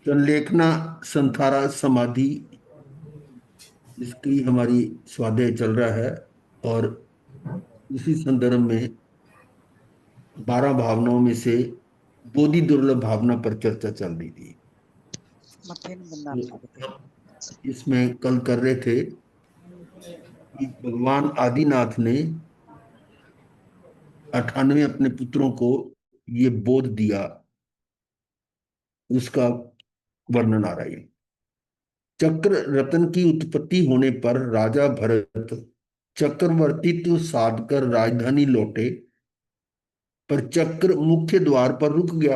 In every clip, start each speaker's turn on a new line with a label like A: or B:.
A: संलेखना संथारा समाधि, इसकी हमारी स्वाध्याय चल रहा है। और इसी संदर्भ में 12 भावनाओं में से बोधि दुर्लभ भावना पर चर्चा चल रही थी। तो इसमें कल कर रहे थे कि भगवान आदिनाथ ने 98 अपने पुत्रों को ये बोध दिया, उसका वर्णन आ रहा है। चक्र रत्न की उत्पत्ति होने पर राजा भरत चक्रवर्तीत्व साध कर राजधानी लौटे, पर चक्र मुख्य द्वार पर रुक गया।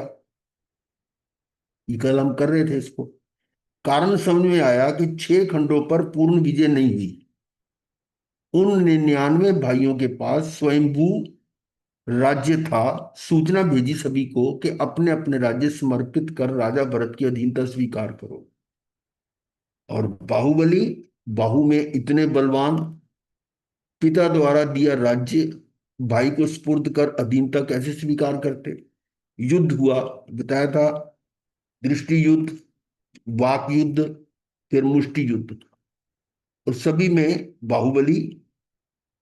A: ये कल हम कर रहे थे इसको। कारण समझ में आया कि 6 खंडों पर पूर्ण विजय नहीं हुई। उन 99 भाइयों के पास स्वयंभू राज्य था। सूचना भेजी सभी को कि अपने अपने राज्य समर्पित कर राजा भरत की अधीनता स्वीकार करो। और बाहुबली, बाहु में इतने बलवान, पिता द्वारा दिया राज्य भाई को सुपुर्द कर अधीनता कैसे स्वीकार करते। युद्ध हुआ, बताया था। दृष्टि युद्ध, वाक युद्ध, फिर मुष्टि युद्ध, और सभी में बाहुबली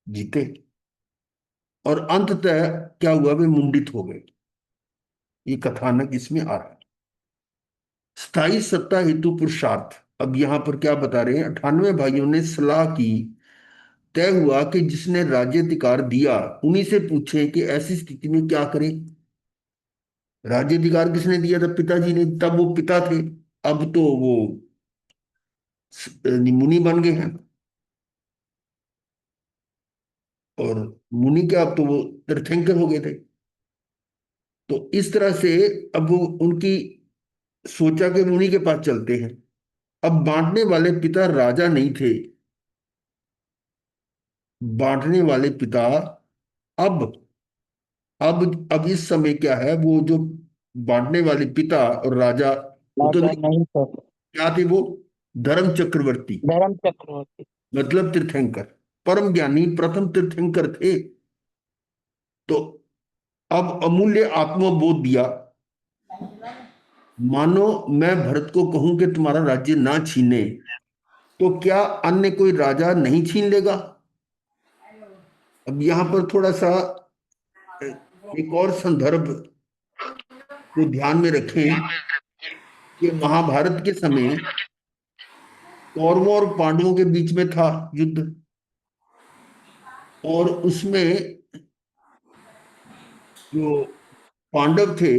A: जीते। और अंततः क्या हुआ, वे मुंडित हो गए। ये कथानक इसमें आ रहा है। स्थायी सत्ता हेतु पुरुषार्थ। अब यहां पर क्या बता रहे हैं, 98 भाइयों ने सलाह की। तय हुआ कि जिसने राज्याधिकार दिया उन्हीं से पूछे कि ऐसी स्थिति में क्या करें। राज्याधिकार किसने दिया था, पिताजी ने। तब वो पिता थे, अब तो वो मुनि बन गए हैं। और मुनि क्या, अब तो वो तीर्थंकर हो गए थे। तो इस तरह से अब वो उनकी सोचा कि मुनि के पास चलते हैं। अब बांटने वाले पिता राजा नहीं थे। बांटने वाले पिता अब अब इस समय क्या है, वो जो बांटने वाले पिता और राजा, वो तो
B: राजा
A: नहीं।
B: नहीं थे।
A: क्या थे वो, धर्म चक्रवर्ती,
B: धर्म चक्रवर्ती।
A: मतलब तीर्थंकर, परम ज्ञानी प्रथम तीर्थंकर थे। तो अब अमूल्य आत्मबोध दिया। मानो मैं भरत को कहूं कि तुम्हारा राज्य ना छीने, तो क्या अन्य कोई राजा नहीं छीन लेगा। अब यहां पर थोड़ा सा एक और संदर्भ को ध्यान में रखें कि महाभारत के समय कौरवों और पांडवों के बीच में था युद्ध। और उसमें जो पांडव थे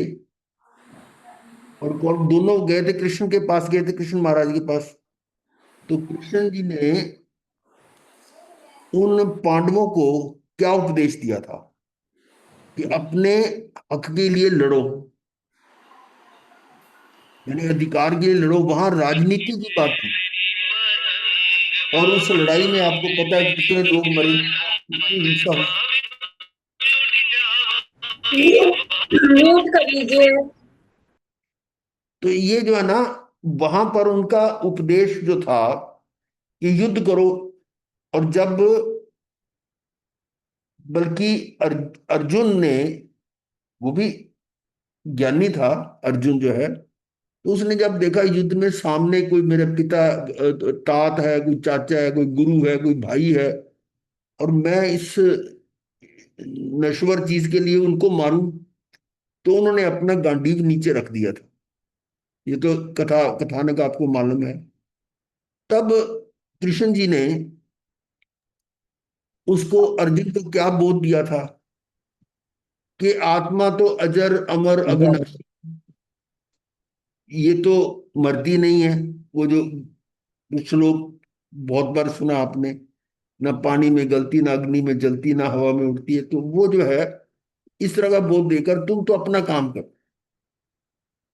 A: और कौरव दोनों गए थे, कृष्ण के पास गए थे, कृष्ण महाराज के पास। तो कृष्ण जी ने उन पांडवों को क्या उपदेश दिया था कि अपने हक के लिए लड़ो, यानी अधिकार के लिए लड़ो। वहां राजनीति की बात थी। और उस लड़ाई में आपको पता है कितने लोग मरे, कितनी हिंसा हुई।
C: म्यूट कर लीजिए।
A: तो ये जो है ना, वहां पर उनका उपदेश जो था कि युद्ध करो। और जब बल्कि अर्जुन ने, वो भी ज्ञानी था, अर्जुन जो है, तो उसने जब देखा युद्ध में सामने कोई मेरे पिता तात है, कोई चाचा है, कोई गुरु है, कोई भाई है, और मैं इस नश्वर चीज के लिए उनको मारूं, तो उन्होंने अपना गांडीव नीचे रख दिया था। ये तो कथानक आपको मालूम है। तब कृष्ण जी ने उसको, अर्जुन को क्या बोध दिया था कि आत्मा तो अजर अमर अविनाशी, ये तो मरती नहीं है। वो जो श्लोक बहुत बार सुना आपने, ना पानी में गलती, ना अग्नि में जलती, ना हवा में उड़ती है। तो वो जो है, इस तरह का बोध देकर तुम तो अपना काम करो,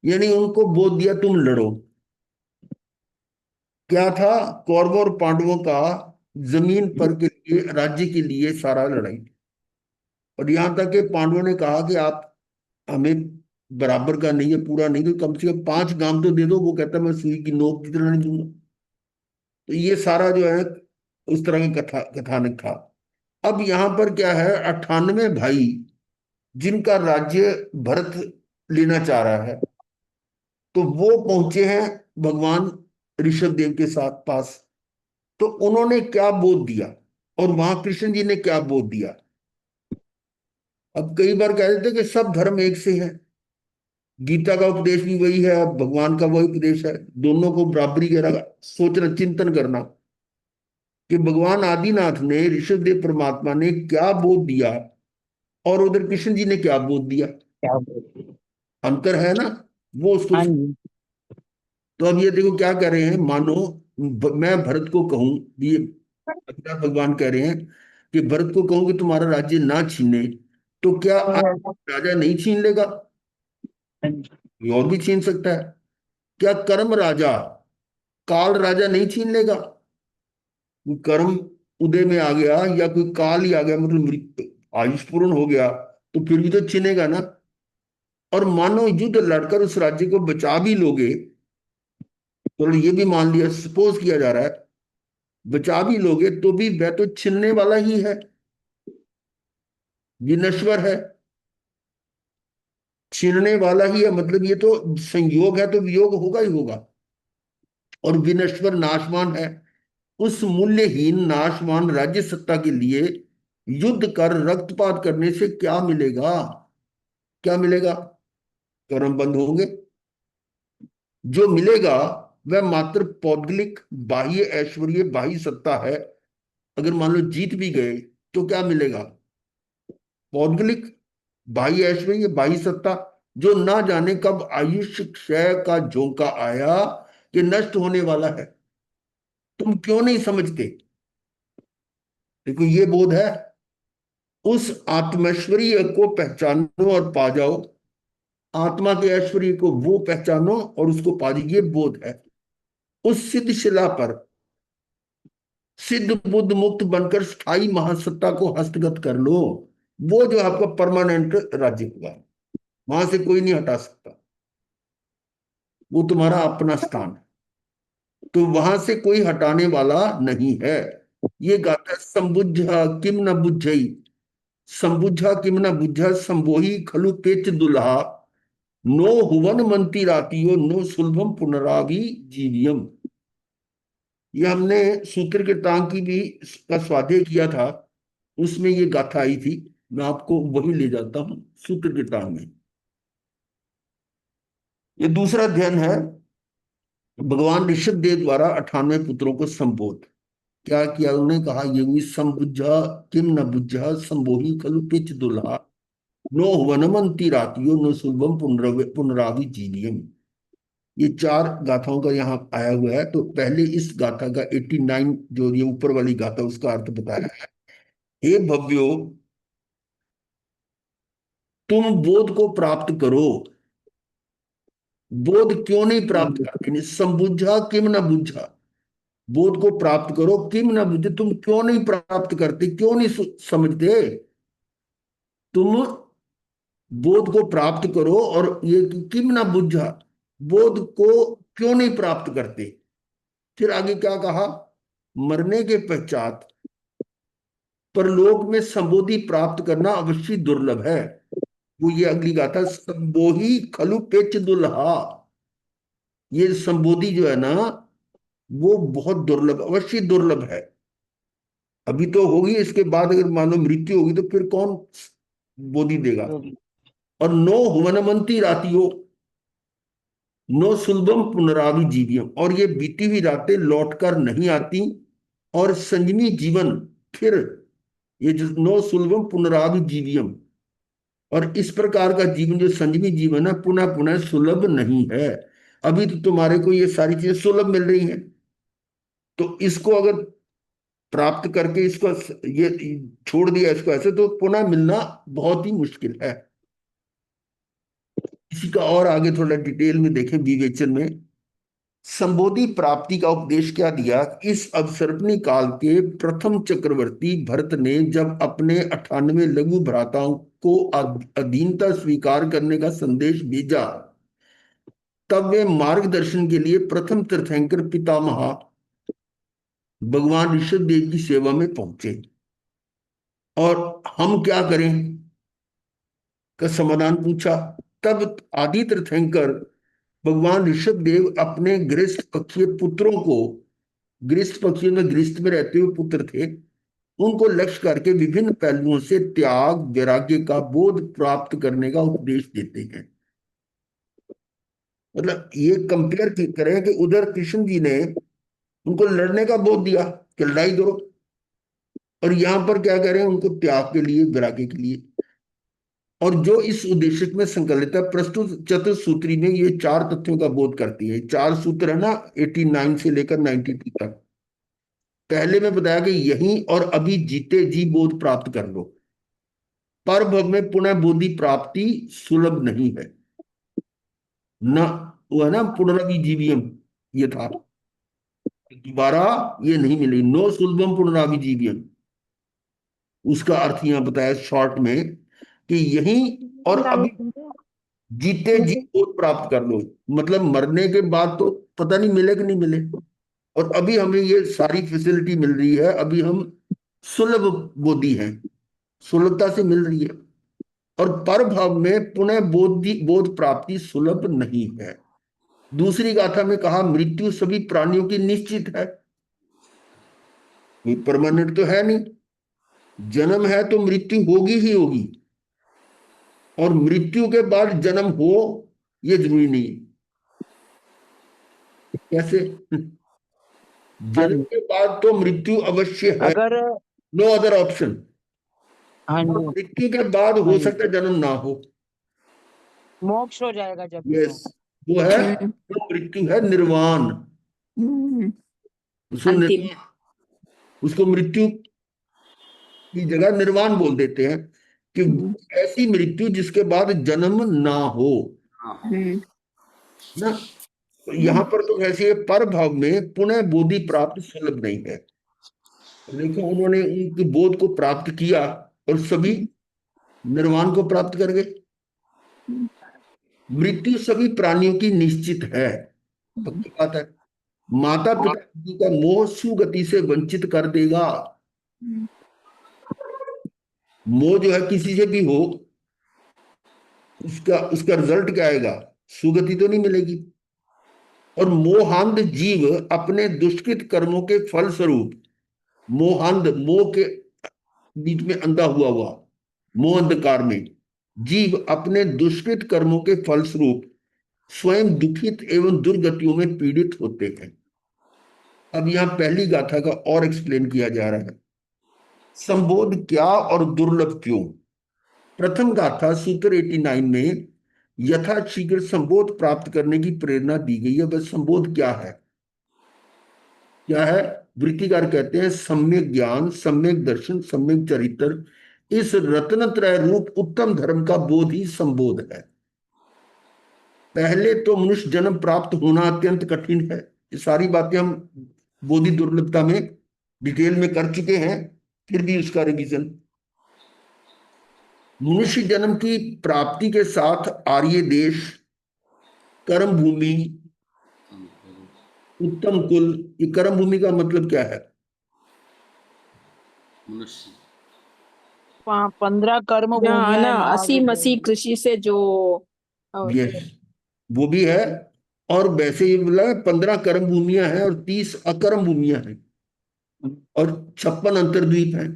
A: यानी उनको बोध दिया तुम लड़ो। क्या था, कौरवों और पांडवों का जमीन पर के लिए, राज्य के लिए सारा लड़ाई। और यहां तक कि पांडवों ने कहा कि आप हमें बराबर का नहीं है, पूरा नहीं, तो कम से कम 5 गांव तो दे दो। वो कहता मैं सुई की नोक की तरह नहीं दूंगा। तो ये सारा जो है उस तरह का कथानक था। अब यहां पर क्या है, 98 भाई जिनका राज्य भरत लेना चाह रहा है। तो वो पहुंचे हैं भगवान ऋषभ देव के साथ पास। तो उन्होंने क्या बोध दिया और वहां कृष्ण जी ने क्या बोध दिया। अब कई बार कह देते कि सब धर्म एक से है, गीता का उपदेश भी वही है, भगवान का वही उपदेश है, दोनों को बराबरी के रखा। सोचना, चिंतन करना कि भगवान आदिनाथ ने, ऋषभदेव परमात्मा ने क्या बोध दिया और उधर कृष्ण जी ने क्या बोध दिया।
B: क्या बोलते हैं?
A: अंतर है ना। वो उसको।
B: हाँ जी।
A: तो अब ये देखो क्या कह रहे हैं, मानो मैं भरत को कहूं, ये अभिनाथ भगवान कह रहे हैं कि भरत को कहूं कि तुम्हारा राज्य ना छीने, तो क्या राजा नहीं छीन लेगा?
B: हाँ जी।
A: ये और भी छीन सकता है। क्या कर्म राजा, काल राजा नहीं छीन लेगा? कोई कर्म उदय में आ गया या कोई काल ही आ गया, मतलब मृत्यु, आयुष पूर्ण हो गया, तो फिर भी तो छीनेगा ना। और मानो युद्ध लड़कर उस राज्य को बचा भी लोगे, तो ये भी मान लिया, सपोज किया जा रहा है, बचा भी लोगे तो भी वह तो छिनने वाला ही है, विनश्वर है, छीनने वाला ही है। मतलब ये तो संयोग है तो वियोग होगा ही होगा। और विनश्वर नाशवान है। उस मूल्यहीन नाशवान राज्य सत्ता के लिए युद्ध कर रक्तपात करने से क्या मिलेगा? क्या मिलेगा? कर्म बंद होंगे। जो मिलेगा वह मात्र पौद्गलिक बाह्य ऐश्वर्य, बाह्य सत्ता है। अगर मान लो जीत भी गए तो क्या मिलेगा? पौद्गलिक बाह्य ऐश्वर्य, बाह्य सत्ता, जो ना जाने कब आयुष्य क्षय का झोंका आया कि नष्ट होने वाला है। तुम क्यों नहीं समझते? देखो ये बोध है। उस आत्मैश्वर्य को पहचानो और पा जाओ। आत्मा के ऐश्वर्य को वो पहचानो और उसको पा जाओ, ये बोध है। उस सिद्ध शिला पर सिद्ध बुद्ध मुक्त बनकर स्थायी महासत्ता को हस्तगत कर लो। वो जो आपका परमानेंट राज्य होगा, वहां से कोई नहीं हटा सकता। वो तुम्हारा अपना स्थान है, तो वहां से कोई हटाने वाला नहीं है। ये गाथा संबुझा किम न बुझई, संबुझा किम न बुझा संबोही खलु पेच दुल्हा, नो हुवन मंती रातियो नो सुलभम पुनरावि जीवियम। ये हमने सूत्र कीर्तान की भी का स्वाध्याय किया था, उसमें ये गाथा आई थी। मैं आपको वही ले जाता हूं सूत्र कीर्तान में। ये दूसरा अध्ययन है। भगवान ऋषभ देव द्वारा 98 पुत्रों को संबोध क्या किया। उन्होंने कहा, ये हुई संबुझा किम न बुझा संबोही खलु पिच दुल्हा, नो वनमंती रातियो नो सुलभम पुनरावि जीवियम। ये चार गाथाओं का यहाँ आया हुआ है। तो पहले इस गाथा का 89, जो ये ऊपर वाली गाथा, उसका अर्थ बताया है। हे भव्यो, तुम बोध को प्राप्त करो। बोध क्यों नहीं प्राप्त करते? संबुझा किम न बुझा, बोध को प्राप्त करो, किम न बुझे, तुम क्यों नहीं प्राप्त करते, क्यों नहीं समझते? तुम बोध को प्राप्त करो। और ये किम न बुझा, बोध को क्यों नहीं प्राप्त करते? फिर आगे क्या कहा, मरने के पश्चात परलोक में संबोधि प्राप्त करना अवश्य दुर्लभ है। वो ये अगली गाथा, संबोही खलु पेच दुल्हा। ये संबोधि जो है ना, वो बहुत दुर्लभ, अवश्य दुर्लभ है। अभी तो होगी, इसके बाद अगर मानो मृत्यु होगी तो फिर कौन बोधि देगा। और नो हुवनमंती रातियो नो सुलभम पुनरावि जीवियम, और ये बीती हुई रातें लौटकर नहीं आती। और संजमी जीवन फिर, ये जो नो सुलभम पुनरावि जीवियम, और इस प्रकार का जीवन जो संजमी जीवन है, पुनः पुनः सुलभ नहीं है। अभी तो तुम्हारे को ये सारी चीजें सुलभ मिल रही हैं, तो इसको अगर प्राप्त करके इसको ये छोड़ दिया इसको ऐसे, तो पुनः मिलना बहुत ही मुश्किल है। इसी का और आगे थोड़ा डिटेल में देखें विवेचन में। संबोधि प्राप्ति का उपदेश क्या दिया। इस अवसर्पणी काल के प्रथम चक्रवर्ती भरत ने जब अपने 98 लघु भ्राताओं को अधीनता स्वीकार करने का संदेश भेजा, तब वे मार्गदर्शन के लिए प्रथम तीर्थंकर पितामह भगवान ऋषभ देव की सेवा में पहुंचे। और हम क्या करें का समाधान पूछा। तब आदि तीर्थंकर भगवान ऋषभ देव अपने गृहस्थ पक्षीय पुत्रों को, गृहस्थ पक्षियों में गृहस्थ में रहते हुए पुत्र थे, उनको लक्ष्य करके विभिन्न पहलुओं से त्याग वैराग्य का बोध प्राप्त करने का उपदेश देते हैं। मतलब ये कंपेयर करें कि उधर कृष्ण जी ने उनको लड़ने का बोध दिया कि लड़ाई करो, और यहां पर क्या कह रहे हैं, उनको त्याग के लिए, वैराग्य के लिए। और जो इस उद्देश्य में संकलित है, प्रस्तुत चतुसूत्री में ये चार तथ्यों का बोध करती है। चार सूत्र है ना, 89 से लेकर 92 तक। पहले में बताया कि यहीं और अभी जीते जी बोध प्राप्त कर लो। पर भव में पुनः बोधि प्राप्ति सुलभ नहीं है न, वो है ना पुनरभिजीवियम, ये था, दोबारा ये नहीं मिली, नो सुलभम पुनराभिजीवियम। उसका अर्थ यहां बताया शॉर्ट में कि यहीं और अभी जीते जी बोध प्राप्त कर लो। मतलब मरने के बाद तो पता नहीं मिले कि नहीं मिले, और अभी हमें ये सारी फैसिलिटी मिल रही है, अभी हम सुलभ बोधि हैं, सुलभता से मिल रही है। और पर भाव में पुनः बोध प्राप्ति सुलभ नहीं है। दूसरी गाथा में कहा मृत्यु सभी प्राणियों की निश्चित है, कोई परमानेंट तो है नहीं। जन्म है तो मृत्यु होगी ही होगी, और मृत्यु के बाद जन्म हो ये जरूरी नहीं। कैसे?
B: हाँ
A: जन्म
B: जी।
A: के बाद तो मृत्यु अवश्य है,
B: अगर
A: नो अदर ऑप्शन।
B: हाँ
A: और
B: जी।
A: मृत्यु के बाद
B: हाँ
A: हो
B: जी,
A: सकता है जन्म ना हो।
B: मोक्ष हो जाएगा जब भी
A: यस,
B: तो।
A: वो है,
C: हम्म,
A: जो मृत्यु है निर्वाण,
C: हम्म,
A: उसको
C: अंतिम।
A: उसको मृत्यु की जगह निर्वाण बोल देते हैं, कि
C: हम्म,
A: ऐसी मृत्यु जिसके बाद जन्म ना हो
C: हम्म,
A: ना। तो यहाँ पर तो ऐसे पर भाव में पुनः बोधि प्राप्त सुलभ नहीं है। देखो उन्होंने उनके बोध को प्राप्त किया और सभी निर्वाण को प्राप्त कर गए। मृत्यु सभी प्राणियों की निश्चित है, पक्की बात है। माता पिता जी का मोह सुगति से वंचित कर देगा। मोह जो है किसी से भी हो, उसका उसका रिजल्ट क्या आएगा? सुगति तो नहीं मिलेगी। और मोहांध जीव अपने दुष्कृत कर्मों के फल स्वरूप, मोहांध, मोह के बीच में अंधा हुआ मोह अंधकार में, जीव अपने दुष्कृत कर्मों के फलस्वरूप स्वयं दुखित एवं दुर्गतियों में पीड़ित होते हैं। अब यहां पहली गाथा का और एक्सप्लेन किया जा रहा है, संबोध क्या और दुर्लभ क्यों। प्रथम गाथा सूत्र 89 में यथाशीघ्र संबोध प्राप्त करने की प्रेरणा दी गई है। बस संबोध क्या है? क्या है? वृत्तिकार कहते हैं सम्यक ज्ञान, सम्यक दर्शन, सम्यक चरित्र, इस रत्नत्रय रूप उत्तम धर्म का बोध ही संबोध है। पहले तो मनुष्य जन्म प्राप्त होना अत्यंत कठिन है, ये सारी बातें हम बोधि दुर्लभता में डिटेल में कर चुके हैं, फिर भी उसका रिवीजन। मनुष्य जन्म की प्राप्ति के साथ आर्य देश, कर्म भूमि, उत्तम कुल। ये कर्म भूमि का मतलब क्या है?
D: मनुष्य
B: 15 कर्म
C: जहाँ
B: भूमिया
C: ना
B: है,
C: अस्सी
B: महाविद्या।
C: मसी कृषि से जो
A: यस, वो भी है। और वैसे ही बोला 15 कर्म भूमियां हैं और 30 अकर्म भूमियां हैं, और 56 अंतर्द्वीप हैं।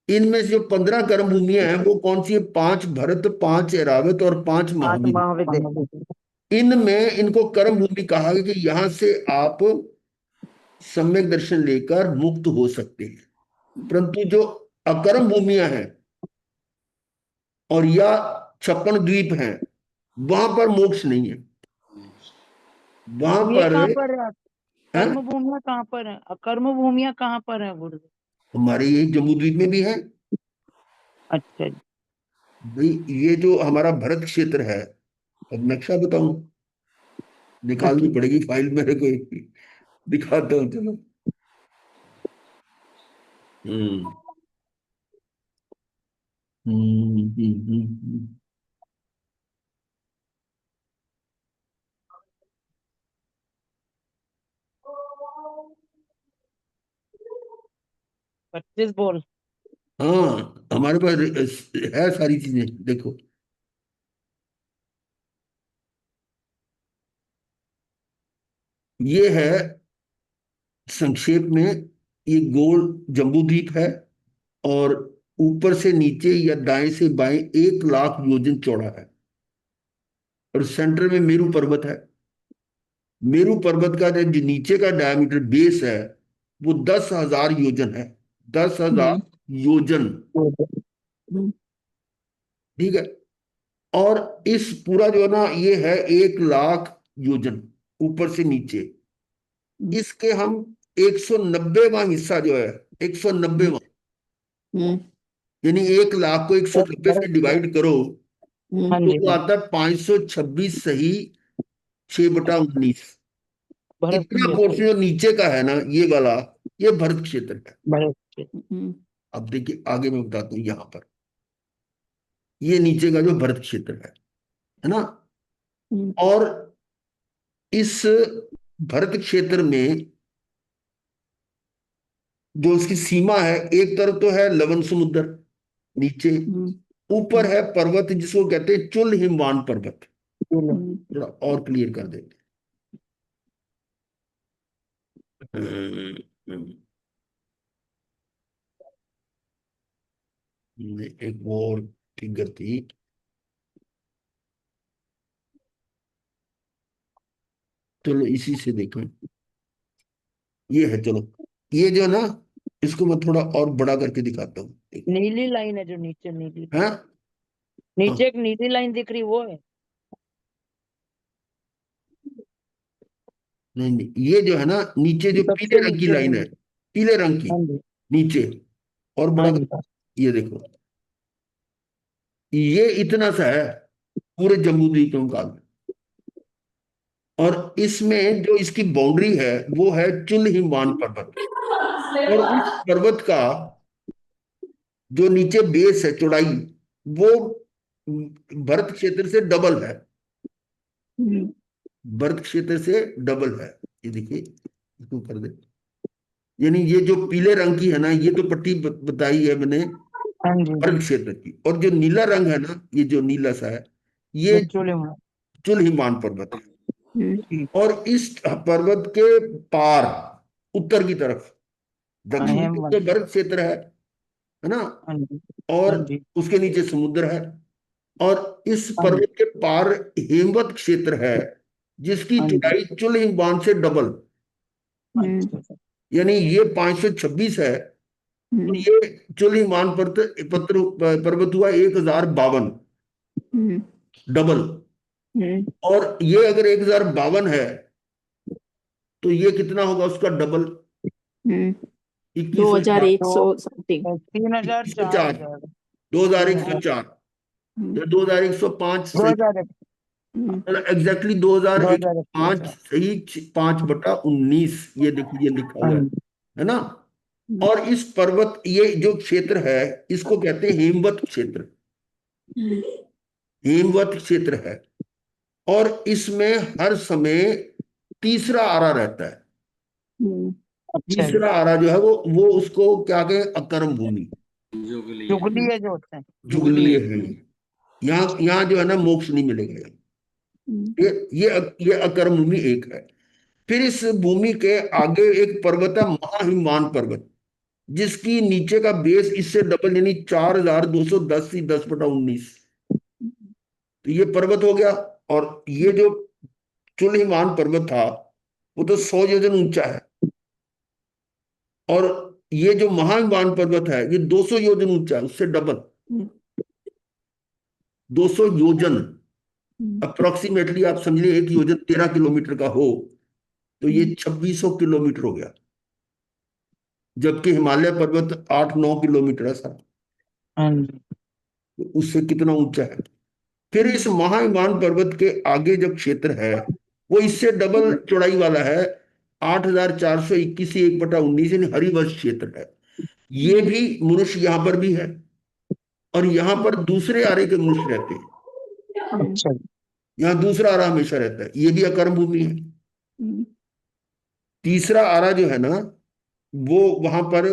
A: इनमें से जो 15 कर्म भूमियां हैं वो कौन सी है? 5 भरत, 5 ऐरावत और 5
B: पांच
A: महावीर।
B: महाविद्या।
A: इनमें इनको कर्म भूमि कहा गया कि यहां से आप सम्यक दर्शन लेकर मुक्त हो सकते हैं। परंतु जो अकर्म भूमियां हैं और या 56 द्वीप हैं, वहां पर मोक्ष नहीं है। वहां
B: अब ये
A: पर
B: कहाँ पर है?
A: है,
B: कर्म भूमिया कहाँ पर है? अकर्म भूमिया कहाँ पर है गुरुदेव?
A: हमारे ये जम्मू द्वीप में भी है
B: अच्छा जी।
A: भाई। ये जो हमारा भरत क्षेत्र है, अब नक्शा बताऊं, निकालनी पड़ेगी फाइल मेरे को, दिखाता हूँ चलो। हम्म, हम्म, हम्म।
B: 25 बोल।
A: हाँ, हमारे पास है सारी चीजें, देखो। ये है संक्षेप में, ये गोल जम्बू द्वीप है, और ऊपर से नीचे या दाएं से बाएं 1 लाख योजन चौड़ा है, और सेंटर में मेरू पर्वत है। मेरू पर्वत का जो नीचे का डायमीटर बेस है वो 10,000 योजन है। 10,000 योजन।
C: हम्म,
A: ठीक है। और इस पूरा जो है ना, ये है 1 लाख योजन ऊपर से नीचे। इसके हम 190वां हिस्सा जो है, 190वां,
C: हम्म,
A: यानी 1 लाख को 190 से डिवाइड करो
C: हम्म,
B: हाँ
A: तो
B: जी
A: वो आता है 526 सही 6/19।
B: भरत
A: इतना
B: क्षेत्र।
A: पोर्शन जो नीचे का है ना, ये वाला, ये भरत क्षेत्र है।
B: भरत क्षेत्र।
A: अब देखिए आगे मैं बताता हूं, यहां पर ये नीचे का जो भरत क्षेत्र है ना,
C: हम्म,
A: और इस भरत क्षेत्र में जो उसकी सीमा है, एक तरफ तो है लवण समुद्र नीचे,
C: हम्म,
A: ऊपर है पर्वत जिसको कहते हैं चुल हिमवान पर्वत।
C: हम्म,
A: थोड़ा और क्लियर कर देते हैं। एक वो और फिगर थी, चलो इसी से देखें। ये है, चलो ये जो है ना, इसको मैं थोड़ा और बड़ा करके दिखाता हूँ।
B: नीली लाइन है जो नीचे, नीली
A: है। हाँ,
B: नीचे एक नीली लाइन दिख रही, वो है।
A: नहीं नहीं, ये जो है ना नीचे जो पीले
B: सबसे
A: रंग की
B: नीचे
A: लाइन है,
B: वाली।
A: पीले रंग की
B: हाँ जी।
A: नीचे, और
B: हाँ
A: बड़ा
B: जी।
A: ये देखो, ये इतना सा है पूरे जम्मू द्वीप के मुकाबले। और इसमें जो इसकी बाउंड्री है वो है चुल हिमवान पर्वत। और उस पर्वत का जो नीचे बेस है, चौड़ाई, वो भरत क्षेत्र से डबल है।
C: हम्म,
A: भरत क्षेत्र से डबल है। ये देखिए, इसको कर दे, यानी ये जो पीले रंग की है ना, ये तो पट्टी बताई है मैंने
B: हाँ जी।
A: भरत क्षेत्र की, और जो नीला रंग है ना, ये जो नीला सा है, ये
B: बच्चों में।
A: चुल हिमान पर्वत है।
C: हम्म,
A: और इस पर्वत के पार उत्तर की तरफ, दक्षिण में
B: हेमवंत।
A: तो भरत क्षेत्र है ना,
B: हाँ जी। हाँ
A: और
B: जी।
A: उसके नीचे समुद्र है। और इस
B: हाँ जी।
A: पर्वत के पार हेमवत क्षेत्र है, जिसकी
B: हाँ जी।
A: चौड़ाई चुल हिमवान से डबल,
B: अच्छा।
A: यानी ये 526 है, तो
C: हम्म,
A: ये चुल हिमवान पर्वत हुआ 1,052,
C: हम्म,
A: डबल।
C: हम्म,
A: और ये अगर 1,052 है, तो ये कितना होगा उसका डबल?
C: हम्म,
A: इक्कीस
C: दो
A: सौ
C: हजार
A: चार
C: एक
B: तो
C: सौ समथिंग।
B: 3,004 हो
A: 2104,
B: जाएगा।
A: दो हजार
B: तीन
A: एक सौ
B: हजार
A: चार
C: हम्म,
A: या 2,105
B: दो
A: सही,
B: हजार
C: हम्म,
A: मतलब एग्जैक्टली 2,005
B: 2104।
A: सही, 5/19, ये देखिए ये लिखा
B: हाँ
A: हुआ
B: जी।
A: है ना। और इस पर्वत, ये जो क्षेत्र है, इसको कहते हैं हेमवत क्षेत्र।
C: हम्म,
A: हेमवत क्षेत्र है, और इसमें हर समय तीसरा आरा रहता है।
C: हम्म,
B: अच्छा जी।
A: तीसरा आरा जो है वो उसको क्या कहें, अकर्म भूमि,
B: चुगली है जो होते हैं।
A: जुगली है। यहाँ यहाँ जो है ना मोक्ष नहीं मिलेगा।
C: हम्म,
A: ये अकर्म भूमि एक है। फिर इस भूमि के आगे एक पर्वत है, महाहिमान पर्वत, जिसकी नीचे का बेस इससे डबल, यानी 4,210 ही 10/19। तो ये पर्वत हो गया। और ये जो चुल पर्वत था, वो तो 100 योजन ऊंचा है। और ये जो महाहिमान पर्वत है, ये 200 योजन ऊंचा है, उससे डबल, 200 योजन।
C: हम्म,
A: अप्रोक्सीमेटली आप समझ लीजिए, एक योजन 13 किलोमीटर का हो, तो ये 2,600 किलोमीटर हो गया। जबकि हिमालय पर्वत 8-9 किलोमीटर है सर।
B: हाँ जी।
A: तो उससे कितना ऊंचा है। फिर इस महाहिमान पर्वत के आगे जो क्षेत्र है, वो इससे डबल चौड़ाई वाला है, 8,421 ही 1/19, यानी हरिवंश क्षेत्र है। ये भी मनुष्य यहां पर भी है, और यहां पर दूसरे आरे के मनुष्य रहते हैं।
B: अच्छा जी।
A: यहाँ दूसरा आरा हमेशा रहता है, ये भी अकर्म भूमि है। तीसरा आरा जो है ना, वो वहां पर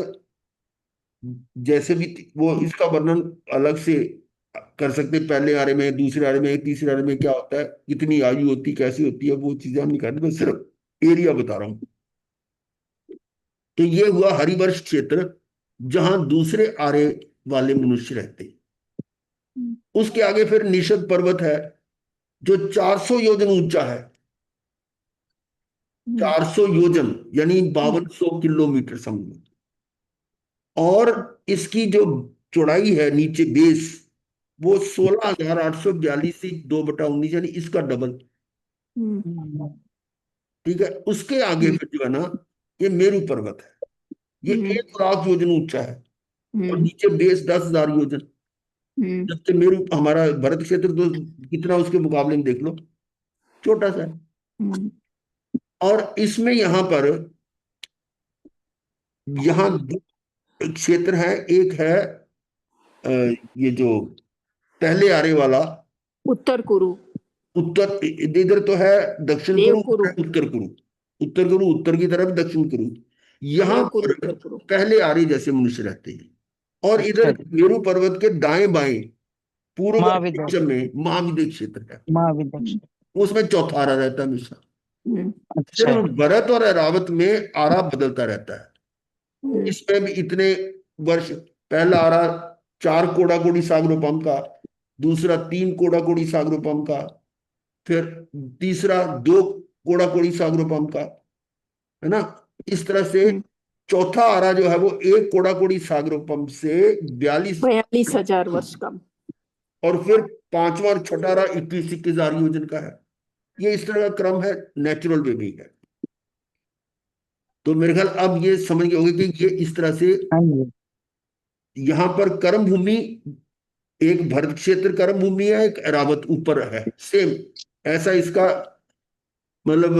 A: जैसे भी वो इसका वर्णन अलग से कर सकते हैं। पहले आरे में, दूसरे आरे में, तीसरे आरे में क्या होता है, कितनी आयु होती, कैसी होती है, वो चीजें हम नहीं करते, बस सिर्फ एरिया बता रहा हूं। तो ये हुआ हरिवर्ष क्षेत्र, जहां दूसरे आर्य वाले मनुष्य रहते हैं। उसके आगे फिर निषद पर्वत है, जो 400 योजन ऊंचा है। 400 योजन यानी 5200 किलोमीटर समझो। और इसकी जो चौड़ाई है नीचे बेस, वो 16,842 यानी इसका डबल। ठीक है। उसके आगे फिर जो है ना, ये मेरू पर्वत है। ये 1 लाख योजन ऊंचा है और नीचे बेस 10,000 योजन। जबकि मेरू हमारा भरत क्षेत्र तो कितना उसके मुकाबले में देख लो, छोटा सा है। और इसमें यहां पर यहाँ दो क्षेत्र है। एक है ये जो पहले आने वाला
C: उत्तर कुरु,
A: उत्तर, इधर तो है दक्षिण कुरु,
C: देवकुरु,
A: उधर है उत्तर कुरु। उत्तर कुरु उत्तर की तरफ, दक्षिण कुरु। यहाँ
C: देवकुरु,
A: पर
C: उत्तर कुरु।
A: पहले आर्य जैसे मनुष्य रहते हैं। और
B: अच्छा
A: इधर
B: जी।
A: मेरू पर्वत के दाएं बाएं पूर्व और
B: महाविद्या
A: पश्चिम में महाविद्य क्षेत्र है।
B: महाविद्या।
A: उसमें चौथा आरा रहता है हमेशा।
B: अच्छा।
A: सिर्फ भरत और ऐरावत में आरा बदलता रहता है। इसमें भी इतने वर्ष, पहला आरा 4 कोड़ाकोड़ी सागरोपम का, दूसरा 3 कोड़ाकोड़ी सागरोपम का, फिर तीसरा 2 कोड़ाकोड़ी सागरोपम का, है ना। इस तरह से चौथा आरा जो है वो 1 कोड़ाकोड़ी सागरोपम से 42,
C: 42,000 वर्ष कम।
A: और फिर पांचवा और छठा आरा 21-21 हजार योजन का है। ये इस तरह का क्रम है, नेचुरल वे भी है। तो मेरे ख्याल अब ये समझ गए होंगे कि ये इस तरह से
B: हाँ जी।
A: यहाँ पर कर्म भूमि, एक भरत क्षेत्र कर्म भूमि है, एक ऐरावत ऊपर है, सेम ऐसा इसका मतलब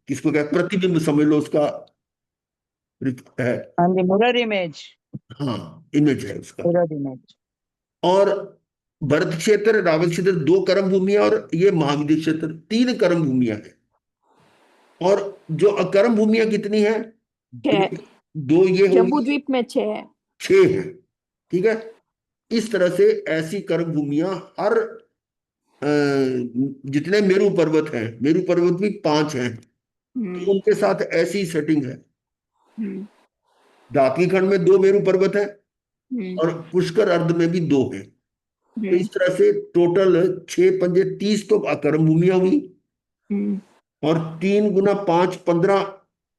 A: किसको क्या प्रतिबिंब समझ लो उसका है।
B: हाँ जी, मिरर इमेज।
A: हाँ, इमेज है उसका।
B: Mirror image.
A: और भरत क्षेत्र रावत क्षेत्र 2 कर्म भूमियां, और ये महाविद्य क्षेत्र 3 कर्म भूमियां हैं। और जो अकर्म भूमियां कितनी है? 2,
C: 6,
A: 2 ये
C: जम्बू
A: होगी,
C: द्वीप में 6 है।
A: 6 है। ठीक है। इस तरह से ऐसी कर्म भूमियां हर जितने मेरू पर्वत हैं, मेरू पर्वत भी 5 हैं, तो उनके साथ ऐसी सेटिंग है। दात्वी खंड में 2 मेरू पर्वत है, और पुष्कर अर्ध में भी 2 हैं। तो इस तरह से टोटल 6 पंजे 30 तो अकर्म भूमियां हुई, और 3 गुना 5 15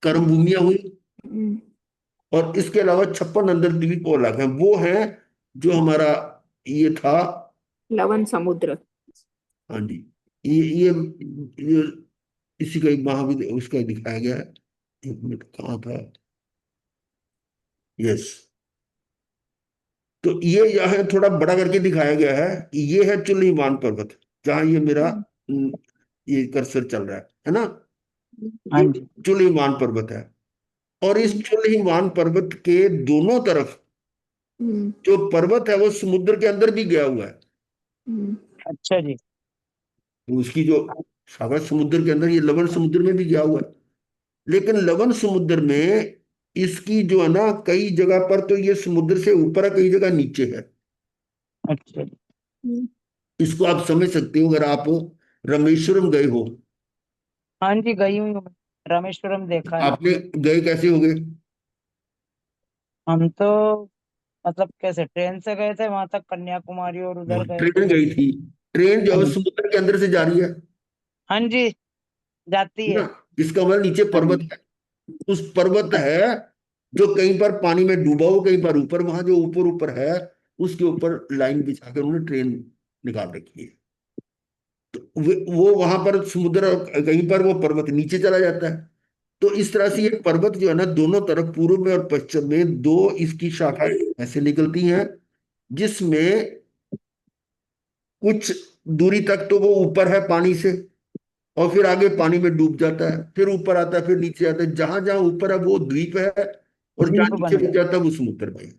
A: कर्म भूमियां हुई। और इसके अलावा 56 अंदर द्वीप और अलग हैं, वो हैं जो हमारा ये था।
C: लवण समुद्र।
A: हाँ जी। ये इसी का एक महाविद्य उसका दिखाया गया है। एक मिनट, कहाँ था? यस। तो ये यहाँ थोड़ा बड़ा करके दिखाया गया है कि ये है चुल्ली हिमान पर्वत, जहां ये मेरा ये कर्सर चल रहा है ना।
B: हाँ
A: ये
B: जी।
A: चुल्ली हिमान पर्वत है। और इस चुल्ली हिमान पर्वत के दोनों तरफ जो पर्वत है वो समुद्र के अंदर भी गया हुआ है।
B: अच्छा जी।
A: तो उसकी जो शाखा समुद्र के अंदर, ये लवण समुद्र में भी गया हुआ है। लेकिन लवण समुद्र में इसकी जो है ना, कई जगह पर तो ये समुद्र से ऊपर है, कई जगह नीचे है।
B: अच्छा जी।
A: इसको आप समझ सकते हो अगर आप रामेश्वरम गए हो।
B: हाँ जी, गई हुई हूँ मैं। रामेश्वरम देखा है।
A: आपने गए कैसे हो गए?
B: हम तो मतलब कैसे ट्रेन से गए थे वहां तक, कन्याकुमारी, और उधर गए थे
A: ट्रेन गई थी। ट्रेन जो
B: हाँ
A: है
B: जी।
A: समुद्र के अंदर से जा रही है
B: हाँ जी, जाती
A: ना।
B: है।
A: इसका मतलब नीचे
B: हाँ
A: पर्वत
B: जी।
A: है। उस पर्वत है जो कहीं पर पानी में डूबा हो, कहीं पर ऊपर, वहां जो ऊपर ऊपर है उसके ऊपर लाइन बिछाकर उन्होंने ट्रेन निकाल रखी है। तो वो वहां पर समुद्र, और कहीं पर वो पर्वत नीचे चला जाता है। तो इस तरह से ये पर्वत जो है ना, दोनों तरफ पूर्व में और पश्चिम में 2 इसकी शाखाएं ऐसे निकलती हैं, जिसमें कुछ दूरी तक तो वो ऊपर है पानी से, और फिर आगे पानी में डूब जाता है, फिर ऊपर आता है, फिर नीचे आता है। जहां जहां ऊपर है वो द्वीप है, और जहां
B: द्वीप
A: नीचे
B: बन
A: डूब
B: गए।
A: जाता है वो समुद्र में है।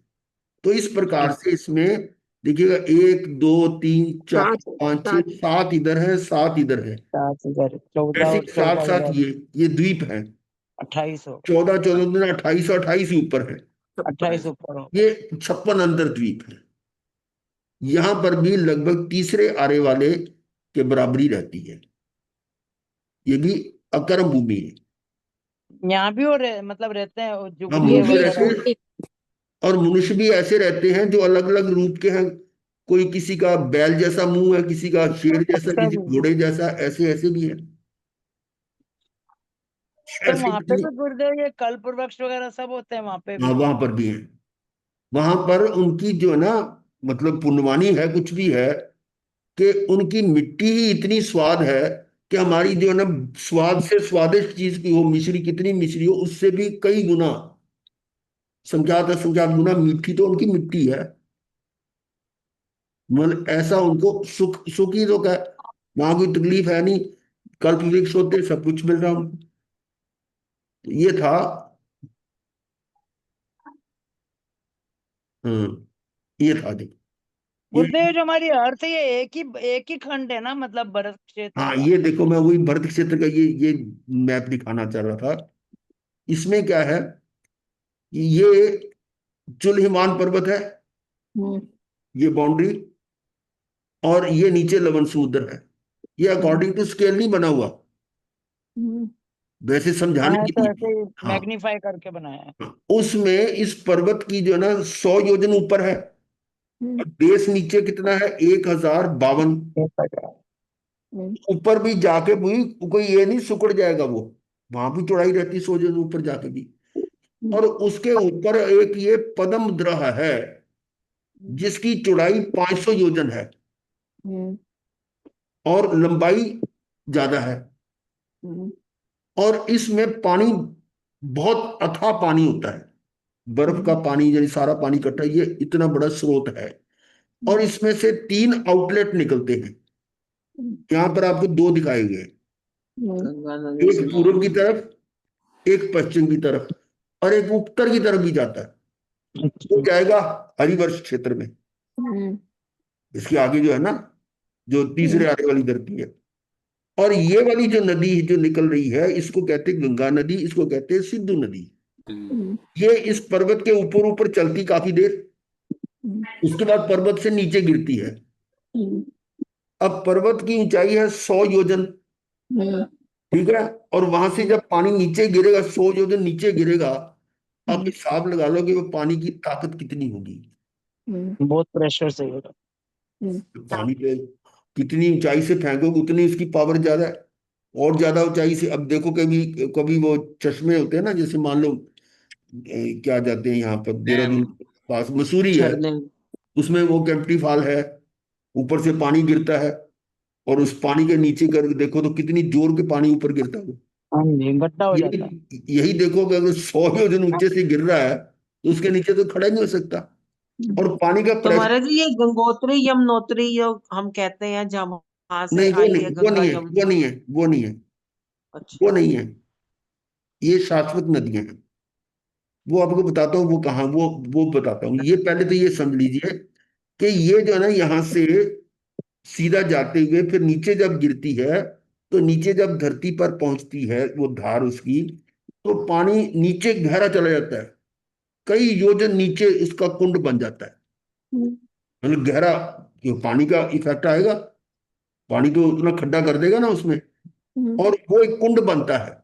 A: तो इस प्रकार
B: ठीक।
A: से इसमें देखिएगा, 1 2 3 4
C: 7,
A: 5
C: 7।
A: 6 7 इधर है, 7 इधर है।
B: 7 इधर, 14
A: ऐसे
B: और
A: साथ
B: 14
A: साथ
B: उधर।
A: ये द्वीप है।
B: 28 हो
A: 14 14 दिन 28, 28 ही ऊपर है।
B: 28 ऊपर हो
A: ये 56 अंतर द्वीप है। यहां पर भी लगभग तीसरे आरे वाले के बराबरी रहती है। ये भी अकर्म भूमि है।
B: यहाँ भी वो मतलब रहते हैं
A: हाँ,
B: जुगलिये
A: मनुष्य
C: ये
B: वगैरह।
A: रहते, और मनुष्य भी ऐसे रहते हैं जो अलग अलग रूप के हैं। कोई किसी का बैल जैसा मुंह है, किसी का शेर जैसा,
B: अच्छा
A: किसी
B: जी।
A: घोड़े जैसा, ऐसे ऐसे भी है।
B: तो
A: ऐसे
B: वहां पे
A: कितनी।
B: भी गुरुदेव ये कल्प वृक्ष वगैरह सब होते हैं वहां पे
A: हाँ,
B: भी?
A: वहां पर भी है। वहां पर उनकी जो है ना, मतलब पुण्यवानी है, कुछ भी है, कि उनकी मिट्टी ही इतनी स्वाद है कि हमारी जो है ना, स्वाद से स्वादिष्ट चीज की हो, मिश्री कितनी मिश्री हो, उससे भी कई गुना, संख्यात असंख्यात गुना मीठी तो उनकी मिट्टी है। मतलब ऐसा उनको सुख, सुख ही तो क्या, वहां कोई तकलीफ है नहीं। कल्प वृक्ष होते, सब कुछ मिल रहा उनको। तो ये था। हम्म, ये था जी। ये,
B: गुरुदेव जो हमारी अर्थ है ये एक ही खंड है ना, मतलब भरत क्षेत्र
A: हाँ,
B: का?
A: ये देखो, मैं वही भरत क्षेत्र का ये मैप दिखाना चाह रहा था। इसमें क्या है कि ये चुल हिमान पर्वत है,
C: हम्म,
A: ये बाउंड्री, और ये नीचे लवन समुद्र है। ये
C: हम्म,
A: अकॉर्डिंग टू स्केल नहीं बना हुआ,
C: हम्म,
A: वैसे समझाने
B: हाँ
A: के
B: तो
A: लिए।
B: ऐसे ही
A: हाँ,
B: मैग्नीफाई करके बनाया है।
A: उसमें इस पर्वत की जो है ना 100 योजन ऊपर है,
C: हम्म,
A: और बेस नीचे कितना है, 1052।
C: हम्म,
A: ऊपर भी जाके भी कोई ये नहीं सिकुड़ जाएगा वो, वहां भी चौड़ाई रहती है 100 योजन ऊपर जाके भी। और उसके ऊपर एक ये पद्म द्रह है, जिसकी चौड़ाई 500 योजन है,
C: हम्म,
A: और लंबाई ज्यादा है।
C: हम्म,
A: और इसमें पानी, बहुत अथाह पानी होता है, बर्फ का
C: हम्म,
A: पानी, यानी सारा पानी इकट्ठा, ये इतना बड़ा स्रोत है। और इसमें से 3 आउटलेट निकलते हैं। यहाँ पर आपको 2 दिखाए गए हैं।
C: गंगा नदी
A: एक
C: से।
A: पूर्व की तरफ, एक पश्चिम की तरफ, और एक उत्तर की तरफ भी जाता है। वो
B: अच्छा।
A: जाएगा हरिवर्ष क्षेत्र में।
C: हम्म,
A: इसके आगे जो है ना, जो तीसरे आने वाली धरती है। और ये वाली जो नदी जो निकल रही है, इसको कहते हैं गंगा नदी, इसको कहते हैं सिंधु नदी।
C: हम्म,
A: ये इस पर्वत के ऊपर ऊपर चलती काफी देर, उसके बाद पर्वत से नीचे गिरती है।
C: हम्म,
A: अब पर्वत की ऊंचाई है 100 योजन,
C: हम्म,
A: ठीक है। और वहां से जब पानी नीचे गिरेगा, 100 योजन नीचे गिरेगा, आप
C: हम्म,
A: हिसाब लगा लो कि वो पानी की ताकत कितनी होगी।
B: बहुत प्रेशर से होगा।
C: हम्म,
A: पानी पे कितनी ऊंचाई से फेंकोगे उतनी उसकी पावर ज्यादा है। और ज्यादा ऊंचाई से, अब देखो, कभी कभी वो चश्मे होते हैं ना, जैसे मान लो क्या जाते हैं यहाँ पर
D: डैम,
A: देहरादून के पास मसूरी है,
D: झरने।
A: उसमें वो कैंपटी फॉल है, ऊपर से पानी गिरता है, और उस पानी के नीचे कर देखो तो कितनी जोर के पानी ऊपर गिरता है।
B: हाँ जी, गड्ढा हो जाता है।
A: यही यही देखो कि अगर 100 योजन ऊंचे से गिर रहा है, तो उसके नीचे तो खड़ा ही नहीं हो सकता। और पानी का
D: तो
A: प्रेशर,
D: महाराज जी ये गंगोत्री यमुनोत्री जो हम कहते हैं जहाँ से
A: नहीं, वो
D: आई है
A: नहीं, वो
D: गंगा
A: नहीं है, वो
D: यमुना।
A: नहीं है, वो नहीं है, वो
D: अच्छा।
A: नहीं है। ये शाश्वत नदियां हैं। वो आपको बताता हूँ वो कहाँ, वो बताता हूँ। ये पहले तो ये समझ लीजिए कि ये जो है ना, यहाँ से सीधा जाते हुए फिर नीचे जब गिरती है, तो नीचे जब धरती पर पहुंचती है वो धार उसकी, तो पानी नीचे गहरा चला जाता है, कई योजन नीचे इसका कुंड बन जाता है। मतलब गहरा, जो पानी का इफेक्ट आएगा, पानी तो उतना खड्डा कर देगा ना उसमें, और वो एक कुंड बनता है।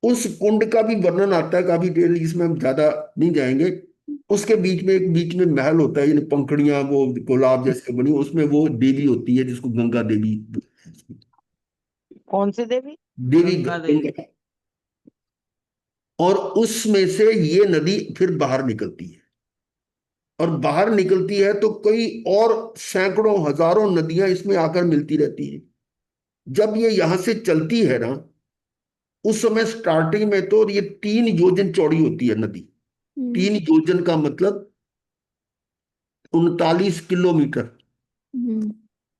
A: उस कुंड का भी वर्णन आता है काफी डिटेल, इसमें हम ज्यादा नहीं जाएंगे। उसके बीच में एक, बीच में महल होता है, यानी पंखुड़ियां वो गुलाब जैसे बनी, उसमें वो देवी होती है जिसको गंगा देवी,
B: कौन सी देवी?
A: देवी
D: गंगा देवी।
A: गंगा। और उसमें से ये नदी फिर बाहर निकलती है, और बाहर निकलती है तो कई और सैकड़ों हजारों नदियां इसमें आकर मिलती रहती हैं। जब ये यहां से चलती है ना, उस समय स्टार्टिंग में तो ये 3 योजन चौड़ी होती है नदी। 3 योजन का मतलब 39 किलोमीटर,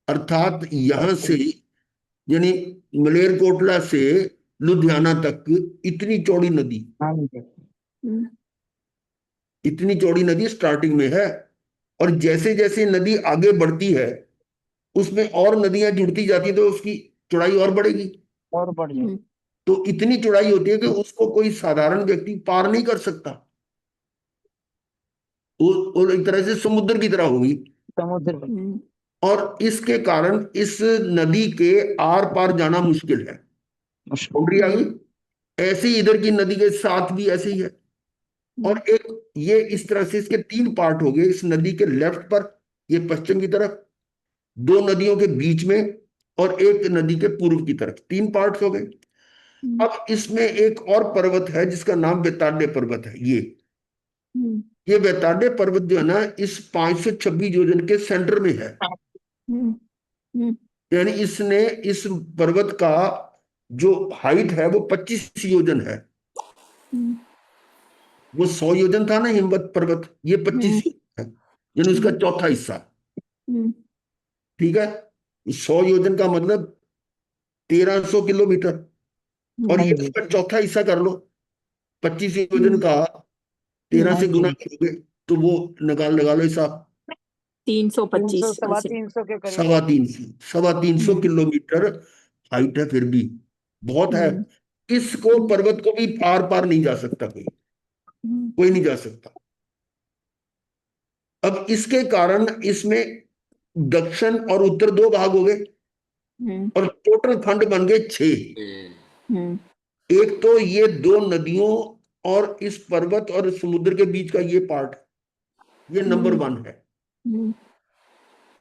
A: अर्थात यहां से, यानी मलेरकोटला से लुधियाना तक इतनी चौड़ी नदी,
B: हाँ जी।
A: इतनी चौड़ी नदी स्टार्टिंग में है। और जैसे जैसे नदी आगे बढ़ती है, उसमें और नदियां जुड़ती जाती है, तो उसकी चौड़ाई और बढ़ेगी।
B: और बढ़ जाए।
A: तो इतनी चौड़ाई होती है कि उसको कोई साधारण व्यक्ति पार नहीं कर सकता। वो एक तरह से समुद्र की तरह होगी।
B: समुद्र में।
A: और इसके कारण इस नदी के आर पार जाना मुश्किल है। बाउंड्री आ गई। ऐसे ही इधर की नदी के साथ भी ऐसे ही है। और एक ये इस तरह से इसके तीन पार्ट हो गए। इस नदी के लेफ्ट पर ये पश्चिम की तरफ, दो नदियों के बीच में, और एक नदी के पूर्व की तरफ, तीन पार्ट्स हो गए। अब इसमें एक और पर्वत है जिसका नाम वेताड्य पर्वत है। ये वेताड्य पर्वत जो है ना, इस 526 योजन के सेंटर में है। यानी इसने इस पर्वत का जो हाइट है वो 25 योजन है। वो 100 योजन था ना हिमवत पर्वत, ये 25 योजन है, यानी उसका चौथा हिस्सा। ठीक है, 100 योजन का मतलब 1300 किलोमीटर, और
B: हाँ
A: ये
B: जी।
A: उसका चौथा हिस्सा कर लो। 25 योजन का 13
B: हाँ
A: से गुना
B: जी।
A: करोगे तो वो लगा लो हिसाब।
C: 325
B: सवा
C: ऐसे।
B: 300 के करीब।
A: 350 किलोमीटर हाइट है, फिर भी बहुत है। इसको पर्वत को भी पार पार नहीं जा सकता कोई, कोई नहीं जा सकता। अब इसके कारण इसमें दक्षिण और उत्तर दो भाग हो गए, और टोटल खंड बन गए 6। एक तो ये दो नदियों और इस पर्वत और समुद्र के बीच का ये पार्ट, ये नंबर 1 है।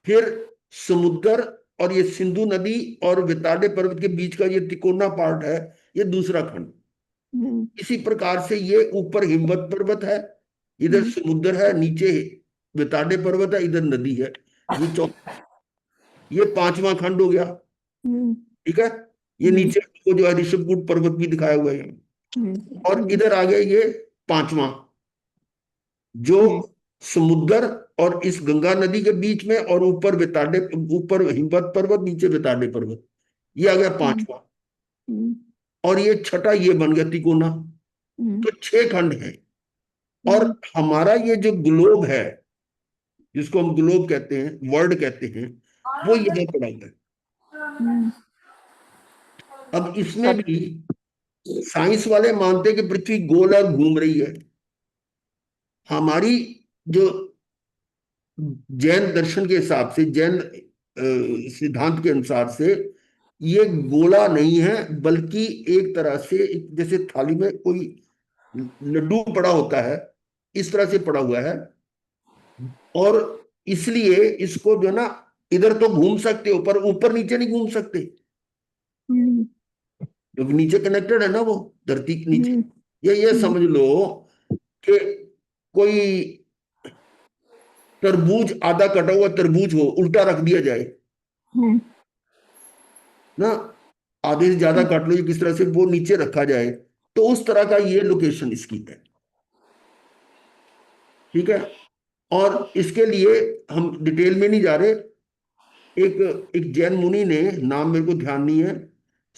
A: फिर समुद्र और ये सिंधु नदी और वेताड्य पर्वत के बीच का ये तिकोना पार्ट है, ये दूसरा खंड। इसी प्रकार से ये ऊपर हिमवत पर्वत है, इधर समुद्र है, नीचे वेताड्य पर्वत है, इधर नदी है। ये चौथा, ये 5वां खंड हो गया। ठीक है, ये नीचे को जो है ऋषभकूट पर्वत भी दिखाया हुआ है, और इधर आ गया ये 5वां, जो समुद्र और इस गंगा नदी के बीच में, और ऊपर वेताड्य, ऊपर हिमवत पर्वत, नीचे वेताड्य पर्वत, ये आ गया 5वां। और ये छठा ये बन गया तिकोना। तो 6 खंड है। और हमारा ये जो ग्लोब है, जिसको हम ग्लोब कहते हैं, वर्ल्ड कहते हैं, वो यहाँ पड़ा हुआ है। अब इसमें भी साइंस वाले मानते हैं कि पृथ्वी गोल और घूम रही है। हमारी जो जैन दर्शन के हिसाब से, जैन सिद्धांत के अनुसार से, ये गोला नहीं है, बल्कि एक तरह से जैसे थाली में कोई लड्डू पड़ा होता है, इस तरह से पड़ा हुआ है। और इसलिए इसको जो है ना, इधर तो घूम सकते हो पर ऊपर नीचे नहीं घूम सकते, क्योंकि नीचे कनेक्टेड है ना वो, धरती के नीचे। ये समझ लो कि कोई तरबूज, आधा कटा हुआ तरबूज हो, उल्टा रख दिया जाए ना, आधे से ज्यादा काट लो, किस तरह से वो नीचे रखा जाए, तो उस तरह का ये लोकेशन इसकी है। ठीक है, और इसके लिए हम डिटेल में नहीं जा रहे। एक जैन मुनि ने, नाम मेरे को ध्यान नहीं है,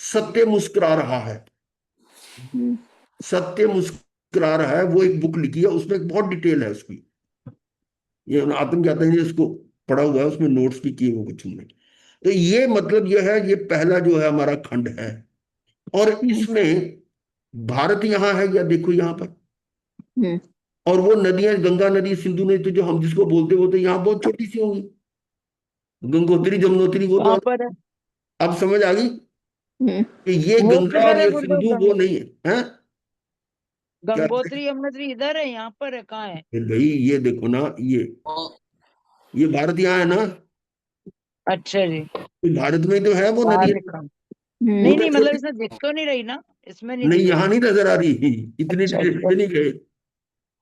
A: सत्य मुस्कुरा रहा है, सत्य मुस्कुरा रहा है, वो एक बुक लिखी है, उसमें एक बहुत डिटेल है उसकी। ये आत्मज्ञाता ने इसको पढ़ा हुआ है, उसमें नोट्स भी किए हुए कुछ हमने। तो ये मतलब ये है, ये पहला जो है हमारा खंड है। और इसमें भारत यहाँ है, या देखो यहाँ पर, और वो नदियां, गंगा नदी, सिंधु नदी, तो जो हम जिसको बोलते वो तो यहाँ बहुत छोटी सी होंगी, गंगोत्री जमुनोत्री वो तो।
B: कहाँ पर है?
A: अब समझ आ गई कि ये
B: वो
A: गंगा और
B: किधर है
A: ये
B: गुरुदेव?
A: सिंधु वो नहीं है, हैं? क्या
B: गंगोत्री यमुनोत्री इधर है, यहाँ पर है, कहाँ है?
A: फिर भाई ये देखो ना, ये भारत यहाँ है ना,
B: अच्छा जी।
A: तो भारत में तो है वो
B: हाँ
A: नदी,
B: लिखा।
A: वो
B: नहीं
A: तो
B: नहीं, मतलब
A: छोटी।
B: इसमें दिख तो नहीं रही ना, इसमें नहीं
A: नहीं,
B: दिख
A: यहाँ
B: रही।
A: नहीं नजर आ रही, इतनी
B: अच्छा
A: डिटेल पे
B: अच्छा।
A: नहीं गए।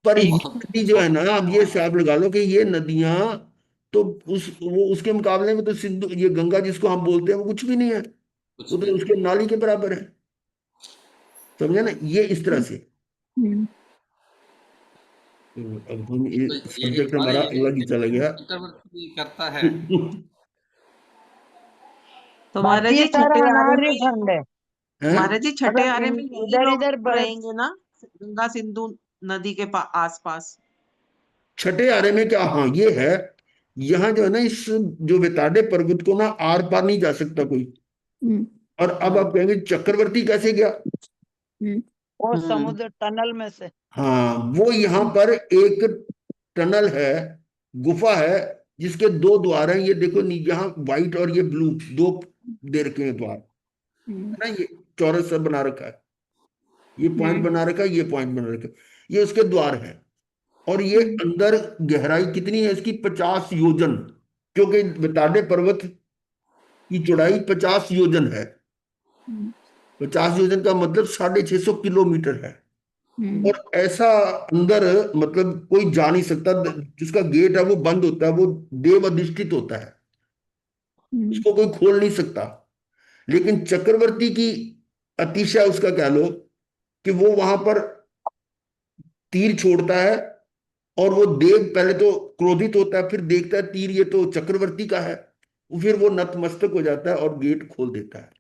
A: पर ये
B: ठीक।
A: नदी जो है ना, अब ये हिसाब लगा लो कि ये नदियां तो उसके मुकाबले में तो सिंधु, ये गंगा जिसको हम बोलते हैं, वो कुछ भी नहीं है, वो तो उसके नाली के बराबर है। समझे ना, ये इस तरह से। तो अब हम ये
E: तो ये
A: सब्जेक्ट
E: हमारे
A: हमारा
E: ये
A: अलग ही चला गया।
E: चक्रवर्ती करता है।
D: तो महाराज
B: बाकी ये
D: जी
B: सारा
D: छठे आरे
B: अनार्य
D: में,
B: खंड है।
A: हैं?
D: महाराज जी छठे
B: मतलब
D: आरे में यही
B: इधर
D: लोग
B: इधर बर्फ।
D: रहेंगे ना, गंगा सिंधु नदी के आसपास।
A: छठे आरे में क्या, हाँ ये है, यहाँ जो है ना, इस जो वेताडे पर्वत को ना आर पार नहीं जा सकता कोई। और अब आप कहेंगे चक्रवर्ती कैसे गया?
B: वो
D: हम्म
B: समुद्र टनल में से।
A: हाँ, वो यहाँ पर एक टनल है, गुफा है, जिसके दो द्वार हैं। ये देखो यहाँ व्हाइट और ये ब्लू, दो दे रखे हैं द्वार, है ना, ये चौरस सा बना रखा है, ये पॉइंट बना रखा है, ये पॉइंट बना रखा है, ये उसके द्वार है। और ये अंदर गहराई कितनी है इसकी? 50 योजन, क्योंकि बताडे पर्वत की चौड़ाई 50 योजन है। 50 योजन का मतलब 650 किलोमीटर है। और ऐसा अंदर मतलब कोई जा नहीं सकता, जिसका गेट है वो बंद होता है, वो देव अधिष्ठित होता है, उसको कोई खोल नहीं सकता। लेकिन चक्रवर्ती की अतिशय उसका कह लो कि वो वहां पर तीर छोड़ता है, और वो देव पहले तो क्रोधित होता है, फिर देखता है तीर ये तो चक्रवर्ती का है, फिर वो नतमस्तक हो जाता है और गेट खोल देता है।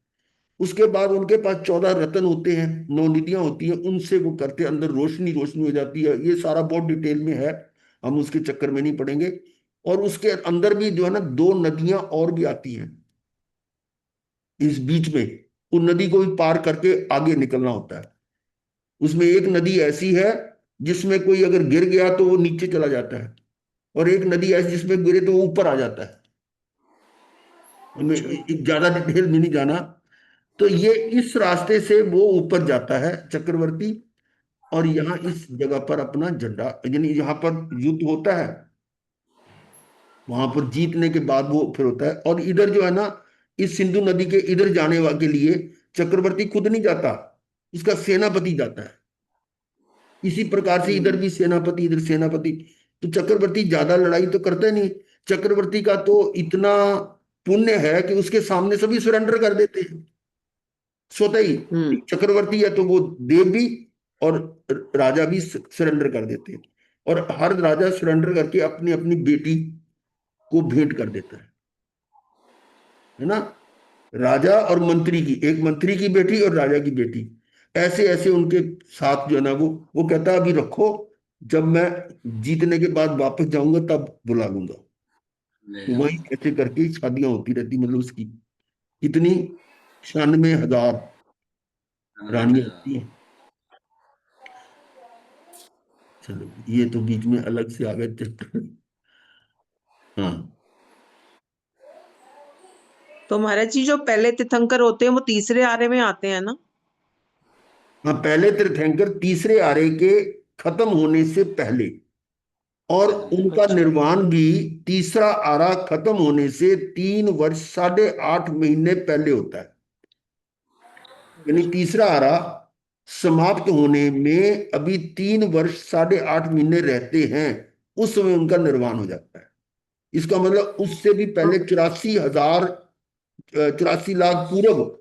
A: उसके बाद उनके पास 14 रत्न होते हैं, 9 निधियां होती हैं, उनसे वो करते, अंदर रोशनी रोशनी हो जाती है। ये सारा बहुत डिटेल में है, हम उसके चक्कर में नहीं पड़ेंगे। और उसके अंदर भी जो है ना 2 नदियां और भी आती हैं इस बीच में, उन नदी को भी पार करके आगे निकलना होता है। उसमें एक नदी ऐसी है जिसमें कोई अगर गिर गया तो वो नीचे चला जाता है, और एक नदी ऐसी जिसमें गिरे तो वो ऊपर आ जाता है। हमें ज्यादा डिटेल में नहीं जाना। तो ये इस रास्ते से वो ऊपर जाता है चक्रवर्ती, और यहाँ इस जगह पर अपना झंडा, यानी यहाँ पर युद्ध होता है, वहां पर जीतने के बाद वो फिर होता है। और इधर जो है ना, इस सिंधु नदी के इधर जाने के लिए चक्रवर्ती खुद नहीं जाता, इसका सेनापति जाता है। इसी प्रकार से इधर भी सेनापति, इधर सेनापति। तो चक्रवर्ती ज्यादा लड़ाई तो करते नहीं। चक्रवर्ती का तो इतना पुण्य है कि उसके सामने सभी सरेंडर कर देते हैं स्वतः ही। चक्रवर्ती है तो वो देव भी और राजा भी सरेंडर कर देते हैं, और हर राजा सरेंडर करके अपनी अपनी बेटी को भेंट कर देता है ना। राजा और मंत्री की, एक मंत्री की बेटी और राजा की बेटी, ऐसे ऐसे उनके साथ जो है ना, वो कहता है अभी रखो, जब मैं जीतने के बाद वापस जाऊंगा तब बुला लूंगा। तो वही ऐसे करके शादियां होती रहती, मतलब उसकी कितनी 96,000 रानियां होती हैं। चलो ये तो बीच में अलग से आ गए चैप्टर। हाँ
D: तो महाराज जी जो पहले तीर्थंकर होते हैं वो तीसरे आरे में आते हैं ना?
A: हाँ, पहले तीर्थंकर तीसरे आरे के खत्म होने से पहले, और उनका निर्वाण भी तीसरा आरा खत्म होने से 3 वर्ष 8.5 महीने पहले होता है। यानी तीसरा आरा समाप्त होने में अभी 3 वर्ष 8.5 महीने रहते हैं, उस समय उनका निर्वाण हो जाता है। इसका मतलब उससे भी पहले 84 लाख पूर्व,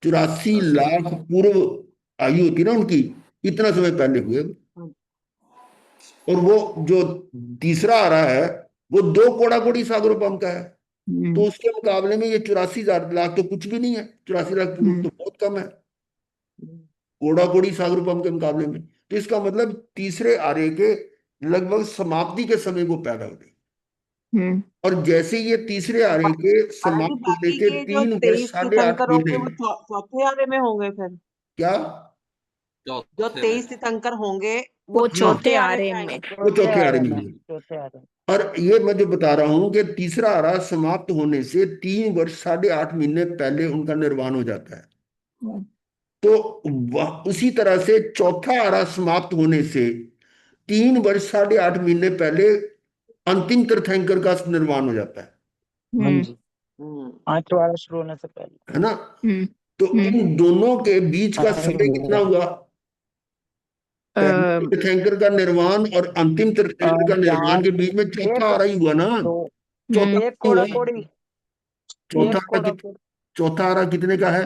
A: 84 लाख पूर्व आयु होती ना उनकी, इतना समय पहले हुए। और वो जो तीसरा आ रहा है वो 2 कोड़ा सागरोपम का है, तो उसके मुकाबले में ये 84,000 तो कुछ भी नहीं है। 84 लाख पूर्व तो बहुत कम है कोड़ा सागरोपम के मुकाबले में। तो इसका मतलब तीसरे आर्य के लगभग समाप्ति के समय वो पैदा हो गई। और जैसे ये तीसरे आर्य के
D: महाराज जी
A: समाप्त होने
D: बाकी
A: के
D: के जो
A: 3 वर्ष
D: 23
A: 8.5
D: तीर्थंकर होंगे
A: महीने
D: वो चौथे आरे में होंगे फिर?
A: क्या?
D: जो 23 तीर्थंकर होंगे
C: वो
D: वो
A: हाँ,
C: चौथे
D: चौथे आरे
C: आरे
D: में
C: में।
D: आएंगे?
A: वो
B: चौथे
A: चौथे आरे
B: आरे
A: में
B: में,
A: होंगे।
B: चौथे आरे में।
A: और ये मैं जो बता रहा हूं कि तीसरा आरा समाप्त होने से 3 वर्ष 8.5 महीने पहले उनका निर्वाण हो जाता है। तो उसी तरह से चौथा आरा समाप्त होने से 3 वर्ष 8.5 महीने पहले अंतिम तीर्थंकर का निर्वाण हो जाता है।
B: हाँ जी, 5 वारा शुरू होने से पहले।
A: है ना। तो इन दोनों के बीच का
B: हाँ
A: समय कितना
B: जी,
A: हुआ? पहले तीर्थंकर का निर्वाण और अंतिम तीर्थंकर का
B: यहाँ
A: निर्वाण के बीच में चौथा
B: एक
A: आरा ही हुआ ना।
B: दो
A: चौथा
B: एक
A: नहीं
B: कोड़ा
A: हुआ।
B: कोड़ी,
A: चौथा
B: एक
A: आरा
B: कोड़ा कोड़ी,
A: चौथा आरा कितने का है?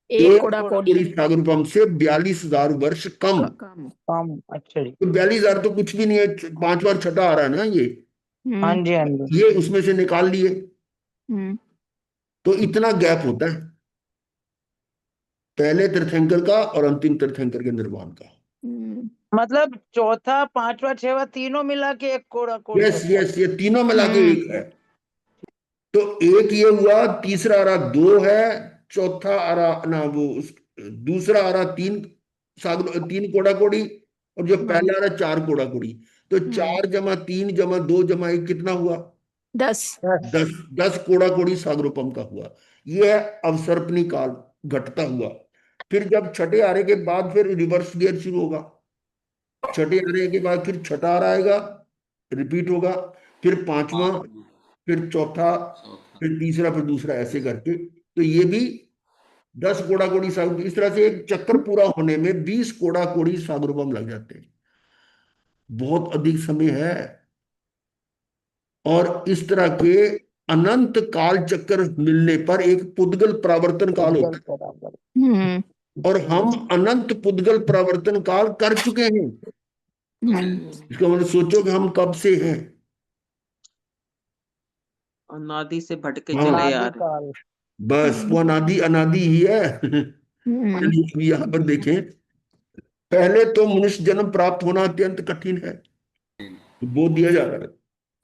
C: एक
A: एक
C: कोड़ा
B: कोड़ा
C: कोड़ी
A: सागरोपम से 42,000 वर्ष कम।
C: कम।
B: कम। अच्छा जी,
A: तो 42,000 तो कुछ भी नहीं है, 5 बार छठा आ रहा है ना ये।
B: हाँ जी, हाँ जी।
A: ये उसमें से निकाल लिए, तो इतना गैप होता है पहले तीर्थंकर का और अंतिम तीर्थंकर के निर्वाण का।
B: मतलब चौथा, पांचवा, छठवा तीनों मिला के एक कोड़ा कोड़ी
A: यस
B: होता है।
A: यस, ये तीनों मिला के एक है। तो एक ये हुआ, तीसरा आरा 2 है, चौथा आरा ना वो दूसरा आरा 3 सागर 3 कोड़ा कोड़ी, और जो पहला आरा 4 कोड़ा कोड़ी। तो 4 जमा 3 जमा 2 जमा 1 कितना हुआ?
C: 10।
A: 10 10 कोड़ा कोड़ी सागरोपम का हुआ। यह है अवसर्पणी काल घटता हुआ। फिर जब छठे आरे के बाद फिर रिवर्स गियर शुरू होगा, छठे आरे के बाद फिर छठा आरा आएगा, रिपीट होगा, फिर पांचवा, फिर चौथा, फिर तीसरा, फिर दूसरा, ऐसे करके। तो ये भी 10 कोड़ा कोड़ी सागर, इस तरह से एक चक्कर पूरा होने में 20 कोड़ा कोड़ी सागर बम लग जाते हैं। बहुत अधिक समय है। और इस तरह के अनंत काल चक्कर मिलने पर एक पुद्गल प्रावर्तन काल होता है,
B: बराबर।
C: हम्म
A: और हम अनंत पुद्गल प्रावर्तन काल कर चुके हैं। इसका मतलब सोचो कि हम कब से हैं।
D: अनादि से भटके
A: हाँ,
D: चले आ
B: अनादि
D: रहे।
B: काल।
A: बस वो अनादि अनादि ही है। चलिए अभी यहाँ पर देखें, पहले तो मनुष्य जन्म प्राप्त होना अत्यंत कठिन है, तो वो दिया जा रहा है।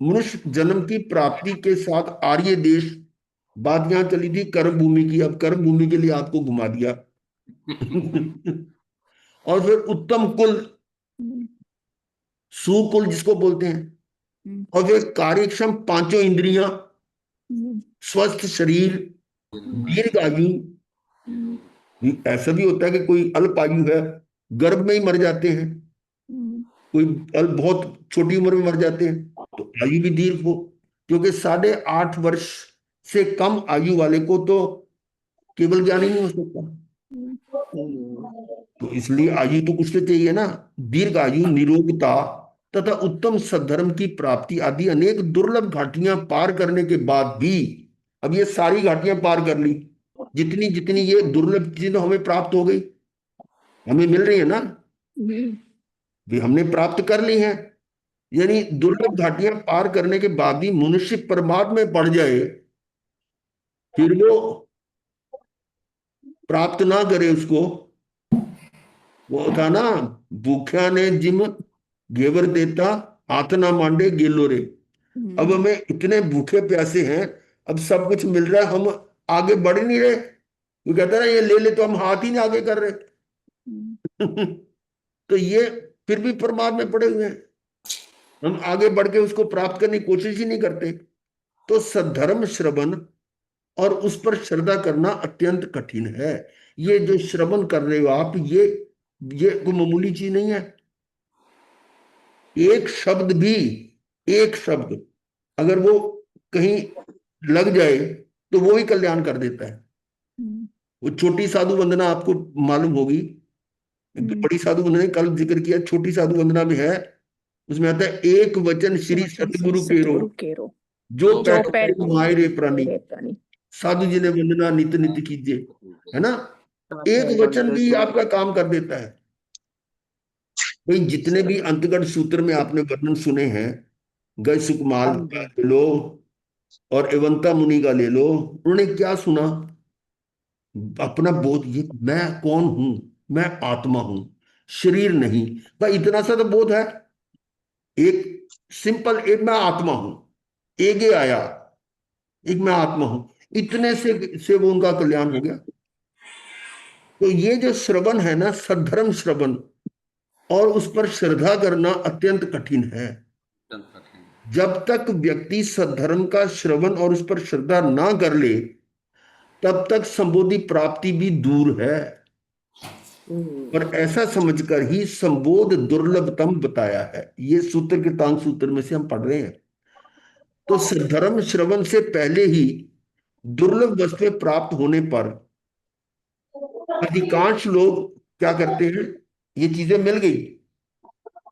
A: मनुष्य जन्म की प्राप्ति के साथ आर्य देश, बात यहां चली थी कर्म भूमि की, अब कर्म भूमि के लिए आपको घुमा दिया। और फिर उत्तम कुल, सुकुल जिसको बोलते हैं, और फिर कार्यक्षम पांचों इंद्रियां, स्वस्थ शरीर, दीर्घ आयु। ऐसा भी होता है कि कोई अल्प आयु है, गर्भ में ही मर जाते हैं, कोई बहुत छोटी उम्र में मर जाते हैं, तो आयु भी दीर्घ हो। क्योंकि 8.5 वर्ष से कम आयु वाले को तो केवल ज्ञान ही नहीं हो सकता, तो इसलिए आयु तो कुछ तो चाहिए ना। दीर्घ आयु, निरोगता तथा उत्तम सद्धर्म की प्राप्ति आदि अनेक दुर्लभ घाटियां पार करने के बाद भी, अब ये सारी घाटियां पार कर ली, जितनी जितनी ये दुर्लभ चीजें हमें प्राप्त हो गई, हमें मिल रही है ना, भी हमने प्राप्त कर ली हैं। यानी दुर्लभ घाटियां पार करने के बाद भी मनुष्य प्रमाद में पड़ जाए, फिर वो प्राप्त ना करे उसको। वो था ना, भूख्या ने जिम घेवर देता, हाथ ना मांडे गेलो रे। अब हमें इतने भूखे प्यासे हैं, अब सब कुछ मिल रहा है, हम आगे बढ़ ही नहीं रहे। वो कहता है ना, ये ले ले, तो हम हाथ ही नहीं आगे कर रहे। तो ये फिर भी प्रमाद में पड़े हुए हैं, हम आगे बढ़ के उसको प्राप्त करने की कोशिश ही नहीं करते। तो सद्धर्म श्रवण और उस पर श्रद्धा करना अत्यंत कठिन है। ये जो श्रवण कर रहे हो आप, ये कोई मामूली चीज नहीं है। एक शब्द भी, एक शब्द अगर वो कहीं लग जाए तो वो ही कल्याण कर देता है। वो छोटी साधु वंदना आपको मालूम होगी, बड़ी साधु वंदना कल जिक्र किया, छोटी साधु वंदना में है, उसमें आता है एक वचन श्री सतगुरु केरो,
C: केरो
A: जो
C: जो
A: पैठ
C: पैठ
A: तुम्हारे रे प्राणी,
C: रे प्राणी।
A: साधु जी ने वंदना नित नित कीजिए, है ना। एक वचन भी आपका काम कर देता है। भाई जितने भी अंतगढ़ सूत्र में आपने वर्णन सुने हैं, गय सुकमाल का ले लो और एवंता मुनि का ले लो, उन्होंने क्या सुना, अपना बोध, ये मैं कौन हूं, मैं आत्मा हूं, शरीर नहीं। भाई इतना सा तो बोध है, एक सिंपल, एक मैं आत्मा हूं, एक ही आया, एक मैं आत्मा हूं, इतने से वो उनका कल्याण हो गया। तो ये जो श्रवण है ना, सद्धर्म श्रवण, और उस पर श्रद्धा करना अत्यंत कठिन है। जब तक व्यक्ति सद्धर्म का श्रवण और उस पर श्रद्धा ना कर ले, तब तक संबोधि प्राप्ति भी दूर है। और ऐसा समझकर ही संबोध दुर्लभतम बताया है, ये सूत्र के तांग सूत्र में से हम पढ़ रहे हैं। तो सद्धर्म श्रवण से पहले ही दुर्लभ वस्तुएं प्राप्त होने पर अधिकांश लोग क्या करते हैं, ये चीजें मिल गई,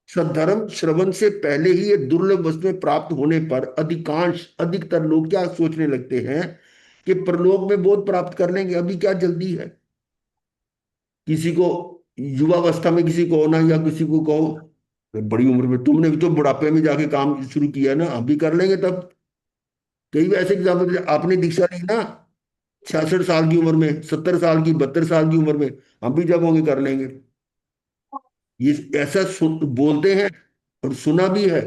A: सद्धर्म श्रवण से पहले ही ये दुर्लभ वस्तुएं प्राप्त होने पर अधिकतर लोग क्या सोचने लगते हैं कि परलोक में बोध प्राप्त कर लेंगे, अभी क्या जल्दी है। किसी को युवावस्था में किसी को होना, या किसी को कहो बड़ी उम्र में, तुमने भी तो बुढ़ापे में जाके काम शुरू किया ना, हम भी कर लेंगे तब। कई ऐसे एग्जाम्पल, आपने दीक्षा ली ना 66 साल की उम्र में, 70 साल की, 72 साल की उम्र में, हम भी जब होंगे कर लेंगे। ये ऐसा बोलते हैं और सुना भी है,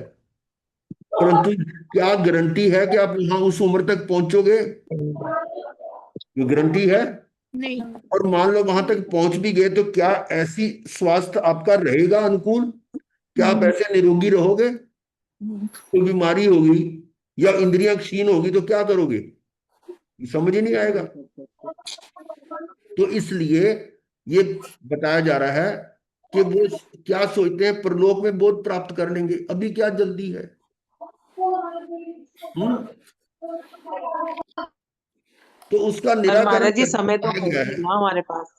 A: परंतु क्या गारंटी है कि आप वहां उस उम्र तक पहुंचोगे, ये गारंटी है।
C: नहीं।
A: और मान लो वहां तक पहुंच भी गए, तो क्या ऐसी स्वास्थ्य आपका रहेगा अनुकूल, क्या आप ऐसे निरोगी रहोगे, कोई बीमारी होगी या इंद्रियां क्षीण होगी तो क्या करोगे, समझ ही नहीं आएगा। तो इसलिए ये बताया जा रहा है कि वो क्या सोचते हैं, परलोक में बोध प्राप्त कर लेंगे, अभी क्या जल्दी है। तो उसका
D: पर
A: निराकरण
D: महाराज जी
A: करके
D: समय तो
A: कहा
D: है
A: गया
D: नहीं
A: है,
D: ना हमारे पास।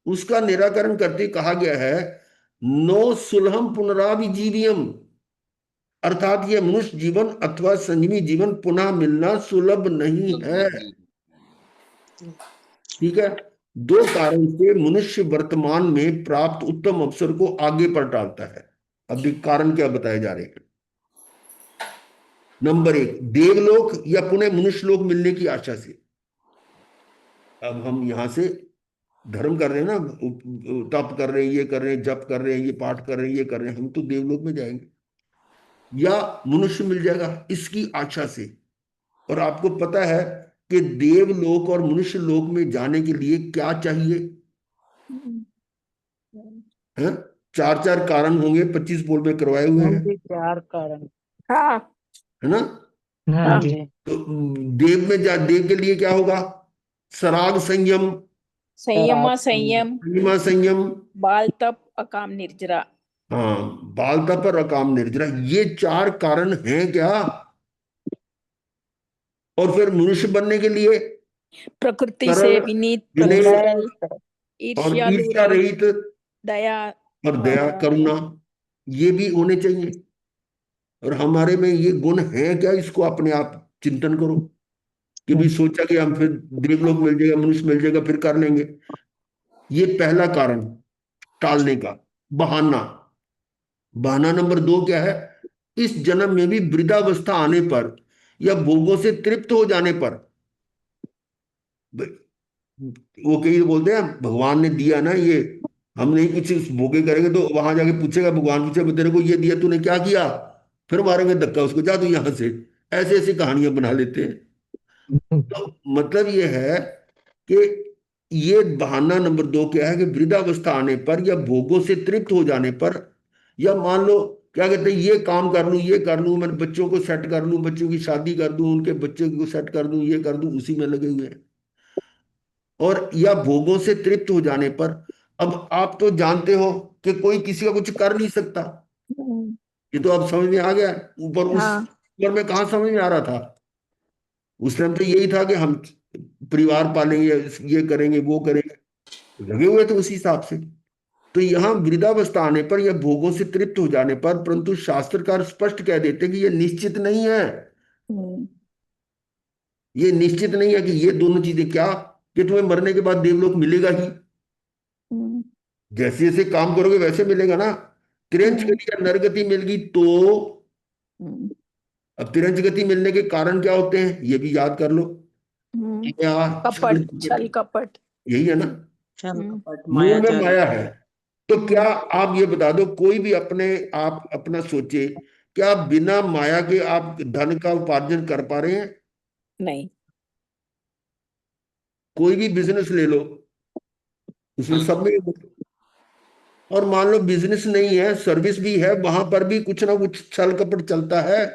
A: उसका निराकरण करते कहा गया है, नो सुलहम पुनराविजीवियम, अर्थात ये मनुष्य जीवन अथवा संजीवी जीवन पुनः मिलना सुलभ नहीं है। ठीक है। दो कारण से मनुष्य वर्तमान में प्राप्त उत्तम अवसर को आगे पर टालता है। अभी कारण क्या बताए जा रहे हैं। नंबर एक, देवलोक या पुनः मनुष्य लोक मिलने की आशा से। अब हम यहां से धर्म कर रहे हैं ना, तप कर रहे हैं, ये कर रहे हैं, जप कर रहे हैं, ये पाठ कर रहे हैं, ये कर रहे हैं, हम तो देवलोक में जाएंगे या मनुष्य मिल जाएगा इसकी आशा से। और आपको पता है कि देवलोक और मनुष्य लोक में जाने के लिए क्या चाहिए है? चार चार कारण होंगे, 25 बोर्ड में करवाए हुए
B: हाँ
A: हैं,
B: जी, 4 कारण।
C: हाँ
A: है ना।
B: हाँ
C: हाँ
B: जी।
A: तो देव में जा, देव के लिए क्या होगा, सराग संयम,
C: संयम
B: शराब
C: संयम
A: सीमा संयम,
C: बाल तप अकाम निर्जरा।
A: हाँ, बाल तप और अकाम निर्जरा, ये 4 कारण हैं क्या। और फिर मनुष्य बनने के लिए
C: प्रकृति से
A: सरल,
C: विनीत
A: विनय
C: कुशल
A: और
C: ईर्ष्यालु
A: ईर्ष्या रहित
C: दया
A: और दया करुणा, ये भी होने चाहिए। और हमारे में ये गुण है क्या, इसको अपने आप चिंतन करो कि भी सोचा कि हम फिर देवलोक मिल जाएगा, मनुष्य मिल जाएगा, फिर कर लेंगे। ये पहला कारण टालने का बहाना। बहाना नंबर 2 क्या है, इस जन्म में भी वृद्धावस्था आने पर या भोगों से तृप्त हो जाने पर, वो कई बोलते हैं भगवान ने दिया ना ये, हम नहीं कुछ भोगे करेंगे तो वहां जाके पूछेगा, भगवान पूछेगा तेरे को ये दिया तूने क्या किया, फिर मारेंगे धक्का उसको, जा तू यहां से। ऐसे ऐसी कहानियां बना लेते हैं। तो मतलब ये है कि ये बहाना नंबर 2 क्या है कि वृद्धावस्था आने पर या भोगों से तृप्त हो जाने पर, या मान लो क्या कहते हैं, ये काम कर लूं, ये कर लूं, मैं बच्चों को सेट कर लूं, बच्चों की शादी कर दूं, उनके बच्चों को सेट कर दूं, ये कर दूं, उसी में लगे हुए हैं। और या भोगों से तृप्त हो जाने पर, अब आप तो जानते हो कि कोई किसी का कुछ कर नहीं सकता, ये तो अब समझ में आ गया। ऊपर उस
C: हाँ
A: उम्र में कहाँ समझ में आ रहा था, उस टाइम तो यही था कि हम परिवार पालेंगे, ये करेंगे, वो करेंगे, लगे हुए थे उसी हिसाब से। तो यहाँ वृद्धावस्था आने पर या भोगों से तृप्त हो जाने पर, परंतु शास्त्रकार स्पष्ट कह देते हैं कि ये निश्चित नहीं है, ये निश्चित नहीं है कि ये दोनों चीजें क्या, कि तुम्हें मरने के बाद देवलोक मिलेगा ही, जैसे जैसे काम करोगे वैसे मिलेगा ना। तिरंच गति या नरगति मिल गई तो, अब तिरंच गति मिलने के कारण क्या होते हैं ये भी याद कर लो, क्या, छल
C: कपट
A: कपट,
C: छल कपट।
A: यही है ना,
D: छल कपट
A: मूल में
D: मायाजाल।
A: माया है। तो क्या आप ये बता दो, कोई भी अपने आप अपना सोचे, क्या बिना माया के आप धन का उपार्जन कर पा रहे हैं।
C: नहीं।
A: कोई भी बिजनेस ले लो, उसमें सब में, और मान लो बिजनेस नहीं है, सर्विस भी है, वहां पर भी कुछ ना कुछ छल कपट चलता है।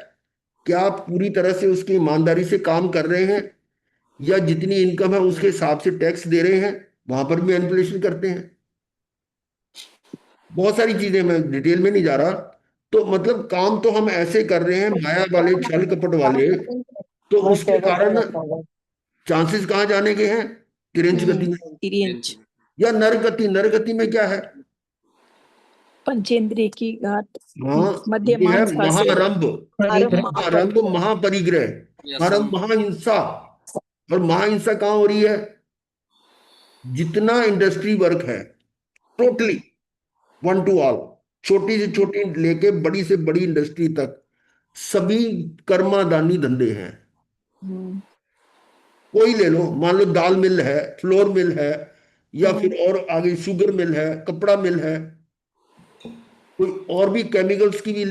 A: क्या आप पूरी तरह से उसकी ईमानदारी से काम कर रहे हैं, या जितनी इनकम है उसके हिसाब से टैक्स दे रहे हैं, वहां पर भी मैनिपुलेशन करते हैं। बहुत सारी चीजें, मैं डिटेल में नहीं जा रहा। तो मतलब काम तो हम ऐसे कर रहे हैं माया वाले, छल कपट वाले, तो
B: मैं
A: उसके
B: क्या
A: कारण
B: करता
A: चांसेस कहाँ जाने के हैं, तिरंज गति में।
C: तिर्यंच
A: या नरगति, नरगति में क्या है,
C: पंचेंद्रिय की घात
A: हाँ,
C: मध्य
A: ये है
C: मांसा से
A: महारंभ,
C: आरंभ
A: महारंभ महापरिग्रह, महारंभ महाहिंसा। और महाहिंसा कहाँ हो रही है, जितना इंडस्ट्री वर्क है टोटली, वन टू ऑल, छोटी से छोटी लेके बड़ी से बड़ी इंडस्ट्री तक, सभी कर्मादानी धंधे हैं। कोई ले लो, मान लो दाल मिल है, फ्लोर मिल है, या फिर और आगे शुगर मिल है, कपड़ा मिल है, कोई और भी केमिकल्स की भी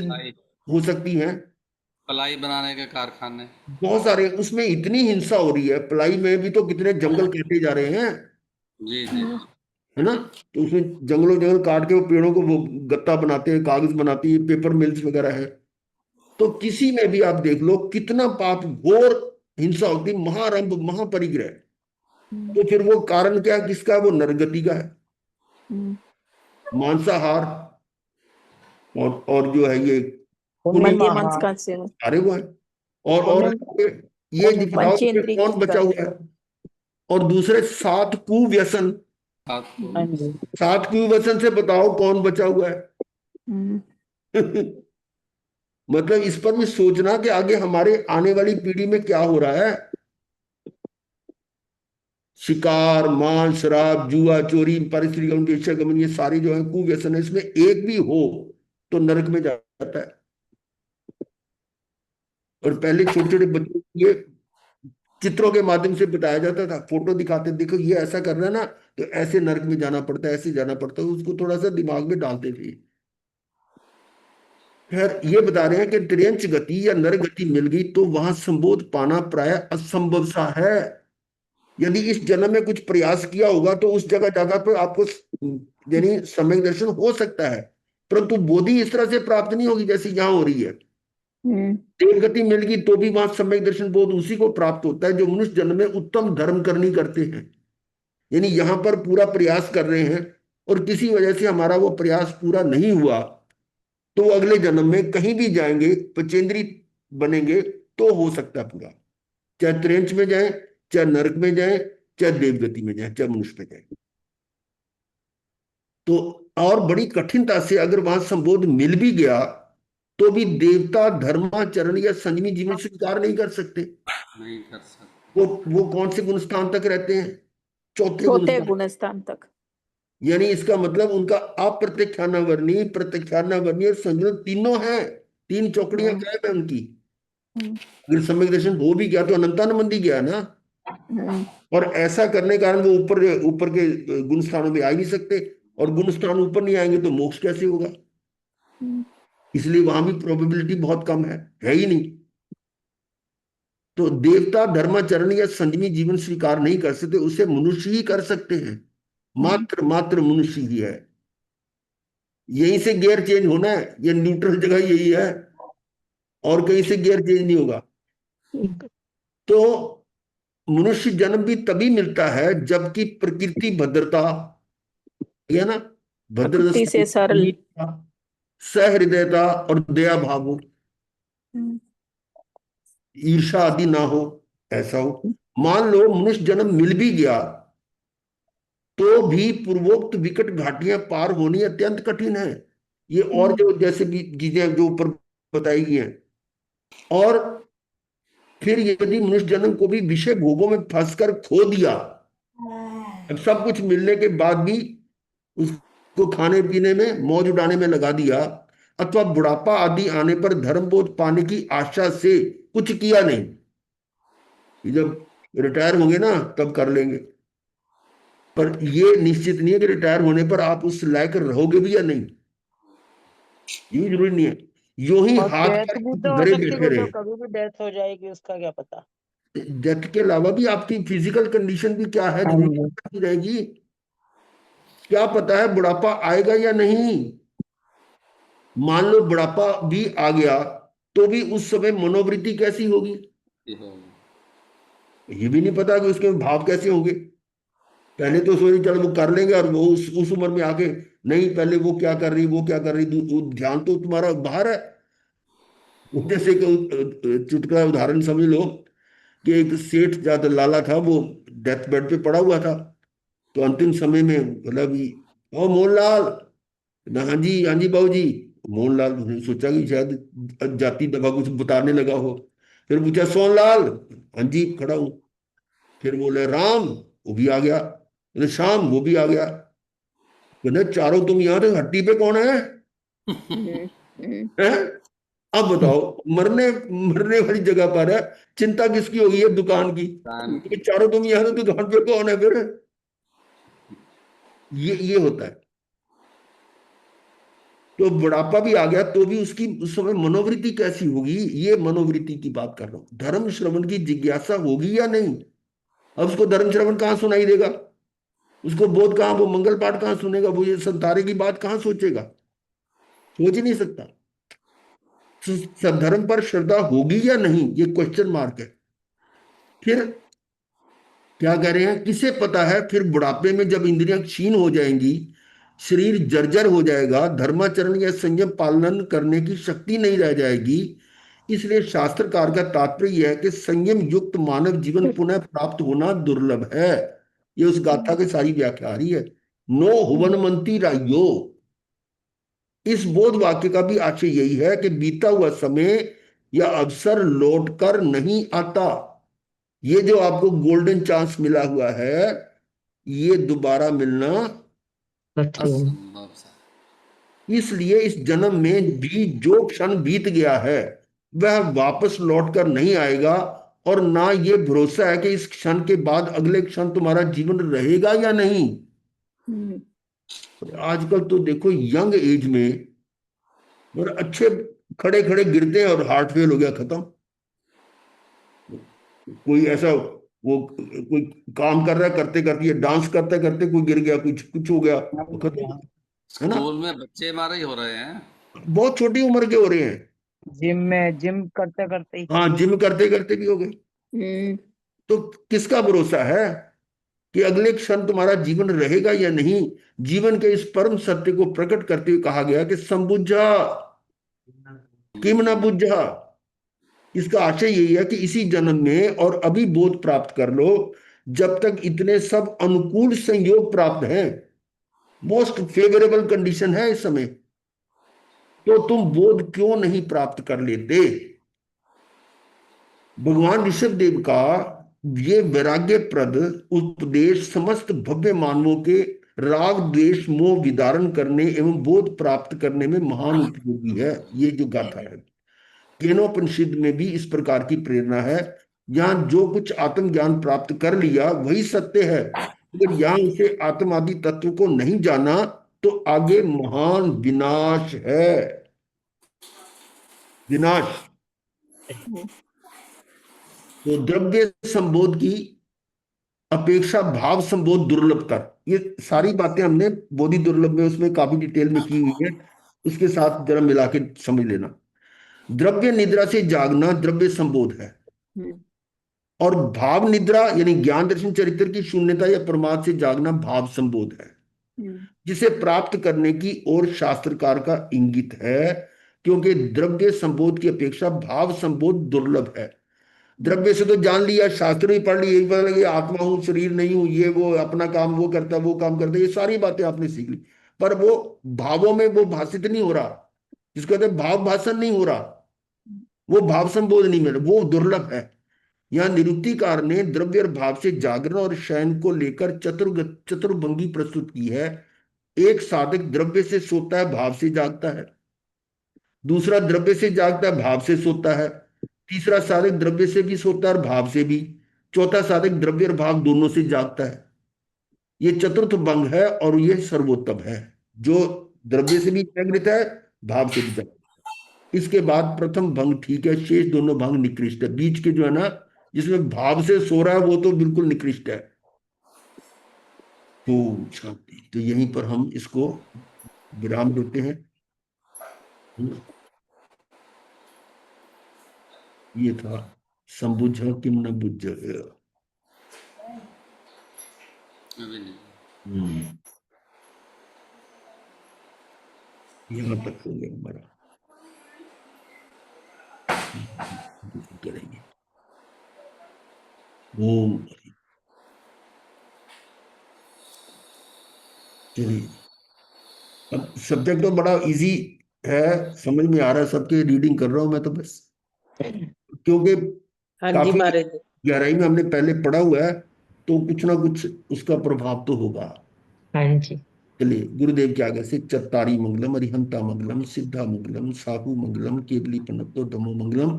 A: हो सकती हैं,
E: पलाई बनाने के कारखाने।
A: बहुत सारे। उसमें इतनी हिंसा हो रही है, प्लाई में भी तो कितने जंगल काटे जा रहे हैं,
E: जी जी।
A: है ना। तो उसमें जंगलों जंगल काट के वो पेड़ों को वो गत्ता बनाते हैं, कागज बनाती है, पेपर मिल्स वगैरह है। तो किसी में भी आप देख लो कितना पाप, घोर हिंसा होती, महारंभ महापरिग्रह। तो फिर वो कारण क्या है, किसका, वो नरगति का है। मांसाहार और जो है ये
C: मद्य
B: पुण्य
C: मांस
B: आहार,
C: का सेवन।
A: सारे वो है। और
B: पुण्य
A: ये दिखलाओ कि
C: पंचेंद्रिय
A: कौन
C: की
A: बचा हुआ है। और दूसरे 7 कुव्यसन,
E: आपको
B: हाँ जी,
A: 7 कुव्यसन से बताओ कौन बचा हुआ है।
C: हम्म,
A: मतलब इस पर भी सोचना कि आगे हमारे आने वाली पीढ़ी में क्या हो रहा है। शिकार, मांस, शराब, जुआ, चोरी, पारिस्थितिक वेश्यागमन, ये सारे जो है कुव्यसन है, इसमें एक भी हो तो नरक में जाता है। और पहले छोटे छोटे बच्चों को ये चित्रों के माध्यम से बताया जाता था, फोटो दिखाते, देखो ये ऐसा कर रहा है ना तो ऐसे नरक में जाना पड़ता है, ऐसे जाना पड़ता है, उसको थोड़ा सा दिमाग में डालते थे। खैर ये बता रहे हैं कि त्रियंच गति या नर गति मिल गई तो वहां संबोध पाना प्राय असंभव सा है। यदि इस जन्म में कुछ प्रयास किया होगा तो उस जगह जगह पर आपको यानी सम्यक दर्शन हो सकता है, परंतु बोधि इस तरह से प्राप्त नहीं होगी जैसी यहां हो रही है।
C: हम्म,
A: देव गति मिल गई तो भी वहां सम्यक दर्शन बोध उसी को प्राप्त होता है जो मनुष्य जन्म में उत्तम धर्म करनी करते हैं। यानी यहां पर पूरा प्रयास कर रहे हैं और किसी वजह से हमारा वो प्रयास पूरा नहीं हुआ तो अगले जन्म में कहीं भी जाएंगे, पचेंद्री बनेंगे तो हो सकता है पूरा, चाहे त्रेंच में जाए, चाहे नरक में जाए, चाहे देवगति में जाए, चाहे मनुष्य में जाए। तो और बड़ी कठिनता से अगर वहां संबोध मिल भी गया तो भी देवता धर्माचरण या संयमी जीवन स्वीकार नहीं कर सकते।
E: नहीं कर सकते।
A: वो कौन से गुण स्थान तक रहते हैं? चौथे गुण
C: चौथे
A: स्थान।
C: गुण स्थान तक।
A: यानी इसका मतलब उनका अप्रत्यक्षानावर्णी, प्रत्यक्षानावर्णी और संयम तीनों हैं। 3 चौकड़ियां गायब है उनकी।
C: हम्म,
A: अगर सम्यक दर्शन हो भी गया तो अनंतानुबंधी गया ना।
C: हम्म,
A: और ऐसा करने के कारण वो ऊपर ऊपर के गुण स्थानों में आ ही नहीं सकते, और गुण स्थान ऊपर नहीं आएंगे तो मोक्ष कैसे होगा?
C: हम्म,
A: इसलिए वहां भी प्रोबेबिलिटी बहुत कम है ही नहीं। तो देवता धर्माचरण या संयमी जीवन स्वीकार नहीं कर सकते, उसे मनुष्य ही कर सकते हैं। मात्र मात्र मनुष्य ही है। यहीं से गियर चेंज होना है, ये न्यूट्रल जगह यही है, और कहीं से गियर चेंज नहीं होगा। तो मनुष्य जन्म भी तभी मिलता है जबकि प्रकृति भद्रता, है ना,
C: प्रकृति से सरल।
A: भद्रता, सहृदयता और दया भाव हो,
C: हम्म,
A: ईर्षा आदि ना हो, ऐसा हो। मान लो मनुष्य जन्म मिल भी गया तो भी पूर्वोक्त विकट घाटियां पार होनी अत्यंत कठिन है। ये और जो जैसे भी चीजें जो ऊपर बताई गई हैं। और फिर यदि मनुष्य जन्म को भी विषय भोगों में फंसकर खो दिया, अब सब कुछ मिलने के बाद भी उसको खाने पीने में मौज उड़ाने में लगा दिया, अथवा बुढ़ापा आदि आने पर धर्म बोध पाने की आशा से कुछ किया नहीं, कि जब रिटायर होंगे ना तब कर लेंगे, पर ये निश्चित नहीं है कि रिटायर होने पर आप उस लायक रहोगे भी या नहीं, ये जरूरी नहीं है। यूं ही
B: और
A: हाथ
B: डेथ
A: पर
B: भी तो हो
A: धरे
B: सकती है,
A: बैठे
B: वो तो
A: रहे।
B: कभी भी डेथ हो जाएगी, उसका क्या पता।
A: डेथ के अलावा भी आपकी फिजिकल कंडीशन भी क्या है,
B: हाँ
A: जरूरी
B: जी,
A: नहीं रहेगी। क्या पता है बुढ़ापा आएगा या नहीं। मान लो बुढ़ापा भी आ गया तो भी उस समय मनोवृत्ति कैसी होगी,
E: ये होगा।
A: ये भी नहीं पता कि उसके भाव कैसे होंगे। पहले तो सोच चलो वो कर लेंगे, और वो उस उम्र में आके नहीं, पहले वो क्या कर रही, वो क्या कर रही, ध्यान तो तुम्हारा बाहर है। जैसे कि चुटकुला उदाहरण समझ लो कि एक सेठ ज्यादा लाला था, वो डेथ बेड पे पड़ा हुआ था। तो अंतिम समय में मतलब, ओ मोहनलाल, ना, हाँ जी बाबू जी। मोहनलाल ने सोचा कि शायद जाति दबा कुछ बताने लगा हो। फिर पूछा सोनलाल, हाँ जी खड़ा हूं। फिर बोले राम, वो भी आ गया। बोले श्याम, वो भी आ गया। बोले चारों तुम यहाँ थे, हट्टी पे कौन है?
C: हम्म, हम्म,
A: हैं? अब बताओ, मरने मरने वाली जगह पर है, चिंता किसकी होगी है? दुकान की।
E: दान
A: ये चारों तुम यहाँ थे, दुकान पे कौन है फिर? ये होता है। तो बुढ़ापा भी आ गया तो भी उसकी उस समय मनोवृत्ति कैसी होगी, ये मनोवृत्ति की बात कर रहा हूं। धर्म श्रवण की जिज्ञासा होगी या नहीं? अब उसको धर्म श्रवण कहाँ सुनाई देगा, उसको बोध कहाँ, वो मंगल पाठ कहाँ सुनेगा, वो ये संतारे की बात कहाँ सोचेगा? सोच ही नहीं सकता। सद्धर्म पर श्रद्धा होगी या नहीं, ये क्वेश्चन मार्क है। फिर क्या कह रहे हैं, किसे पता है फिर बुढ़ापे में जब इंद्रियां क्षीण हो जाएंगी शरीर जर्जर हो जाएगा, धर्माचरण या संयम पालन करने की शक्ति नहीं रह जाएगी। इसलिए शास्त्रकार का तात्पर्य यह है कि संयम युक्त मानव जीवन पुनः प्राप्त होना दुर्लभ है। ये उस गाथा की सारी व्याख्या आ रही है। नो हुवनमंती रायो। इस बोध वाक्य का भी आशय यही है कि बीता हुआ समय या अवसर लौट कर नहीं आता। ये जो आपको गोल्डन चांस मिला हुआ है, ये दोबारा मिलना
E: असंभव सा।
A: इसलिए इस जन्म में भी जो क्षण बीत गया है वह वापस लौट कर नहीं आएगा, और ना ये भरोसा है कि इस क्षण के बाद अगले क्षण तुम्हारा जीवन रहेगा या नहीं। आजकल तो देखो यंग एज में और अच्छे खड़े खड़े गिरते हैं और हार्ट फेल हो गया, खत्म। कोई ऐसा वो कोई काम कर रहा है, करते करते ये डांस करते करते कोई गिर गया, कुछ कुछ हो गया, वो खत्म, है ना।
E: स्कूल में बच्चे मारे ही हो रहे हैं।
A: बहुत छोटी उम्र के हो रहे हैं।
B: जिम करते करते ही।
A: हाँ, जिम करते करते भी हो गए। तो किसका भरोसा है कि अगले क्षण तुम्हारा जीवन रहेगा या नहीं। जीवन के इस परम सत्य को प्रकट करते हुए कहा गया कि संबुझा किम न बुझा। इसका आशय यही है कि इसी जन्म में और अभी बोध प्राप्त कर लो, जब तक इतने सब अनुकूल संयोग प्राप्त हैं, मोस्ट फेवरेबल कंडीशन है इस समय, तो तुम बोध क्यों नहीं प्राप्त कर लेते। भगवान ऋषभ देव का ये वैराग्यप्रद उपदेश समस्त भव्य मानवों के राग द्वेष मोह विदारण करने एवं बोध प्राप्त करने में महान उपयोगी है। ये जो गाथा है, केनोपनिषद में भी इस प्रकार की प्रेरणा है। यहाँ जो कुछ आत्मज्ञान प्राप्त कर लिया वही सत्य है, अगर यहाँ उसे आत्म आदि तत्व को नहीं जाना तो आगे महान विनाश है। विनाश। तो द्रव्य संबोध की अपेक्षा भाव संबोध दुर्लभ कर, ये सारी बातें हमने बोधि दुर्लभ में उसमें काफी डिटेल में की हुई है, उसके साथ जरा मिला के समझ लेना। द्रव्य निद्रा से जागना द्रव्य संबोध है, और भाव निद्रा यानी ज्ञान दर्शन चरित्र की शून्यता या प्रमाद से जागना भाव संबोध है, जिसे प्राप्त करने की ओर शास्त्रकार का इंगित है, क्योंकि द्रव्य संबोध की अपेक्षा भाव संबोध दुर्लभ है। द्रव्य से तो जान लिया, शास्त्र भी पढ़ लिया, यही पता लगे आत्मा हूं शरीर नहीं हूं, ये वो अपना काम वो करता वो काम करता, ये सारी बातें आपने सीख ली, पर वो भावों में वो भाषित नहीं हो रहा, जिसको कहते हैं भाव भाषण नहीं हो रहा, वो भाव संबोध नहीं मिल रहा, वो दुर्लभ है। यहाँ निरुक्तिकार ने द्रव्य और भाव से जागरण और शयन को लेकर चतुर्भंगी प्रस्तुत की है। एक साधक द्रव्य से सोता है, भाव से जागता है। दूसरा द्रव्य से जागता है, भाव से सोता है। तीसरा साधक द्रव्य से भी सोता है और भाव से भी। चौथा साधक द्रव्य और भाव दोनों से जागता है। ये चतुर्थ भंग है और ये सर्वोत्तम है, जो द्रव्य से भी जागृत है, भाव से भी जागृत है। इसके बाद प्रथम भंग ठीक है, शेष दोनों भंग निकृष्ट है। बीच के जो है ना, जिसमें भाव से सो रहा है, वो तो बिल्कुल निकृष्ट है। तो शांति। तो यहीं पर हम इसको विराम देते हैं। ये था संबुझ किम न बुझ।
E: अभी नहीं।
A: यहाँ तक हो गया हमारा, करेंगे। ओम। चलिए, अब सब्जेक्ट तो बड़ा इजी है, समझ में आ रहा है सबके, रीडिंग कर रहा हूं मैं तो बस, क्योंकि
D: हाँ जी
A: काफी
D: महाराज जी।
A: गहराई में हमने पहले पढ़ा हुआ है, तो कुछ ना कुछ उसका प्रभाव तो होगा।
F: हाँ जी।
A: चलिए, गुरुदेव के आगे से चत्तारी मंगलम, अरिहंता मंगलम, सिद्धा मंगलम, साहू मंगलम, केवली पनत्तो धमो मंगलम।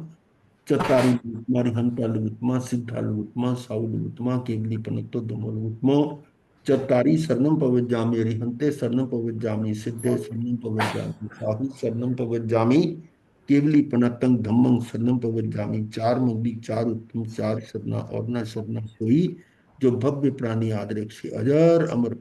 A: चत्तारी अरिहंता लघुत्मा, सिद्धा लघुत्मा, साहू लघुत्मा, केवली पनत्तो धमो लघुत्मो। चत्तारी शरणम पवज्जामि, अरिहंते शरणम पवज्जामि, सिद्धे शरणम पवज्जामि, साहू शरणम पवज्जामि, केवली पनत्तं धम्मं शरणम पवज्जामि। चार मंगली, चार उत्तम, चार शरणा और न शरणा कोई, जो भव्य प्राणी आदरेक्ष अजर अमर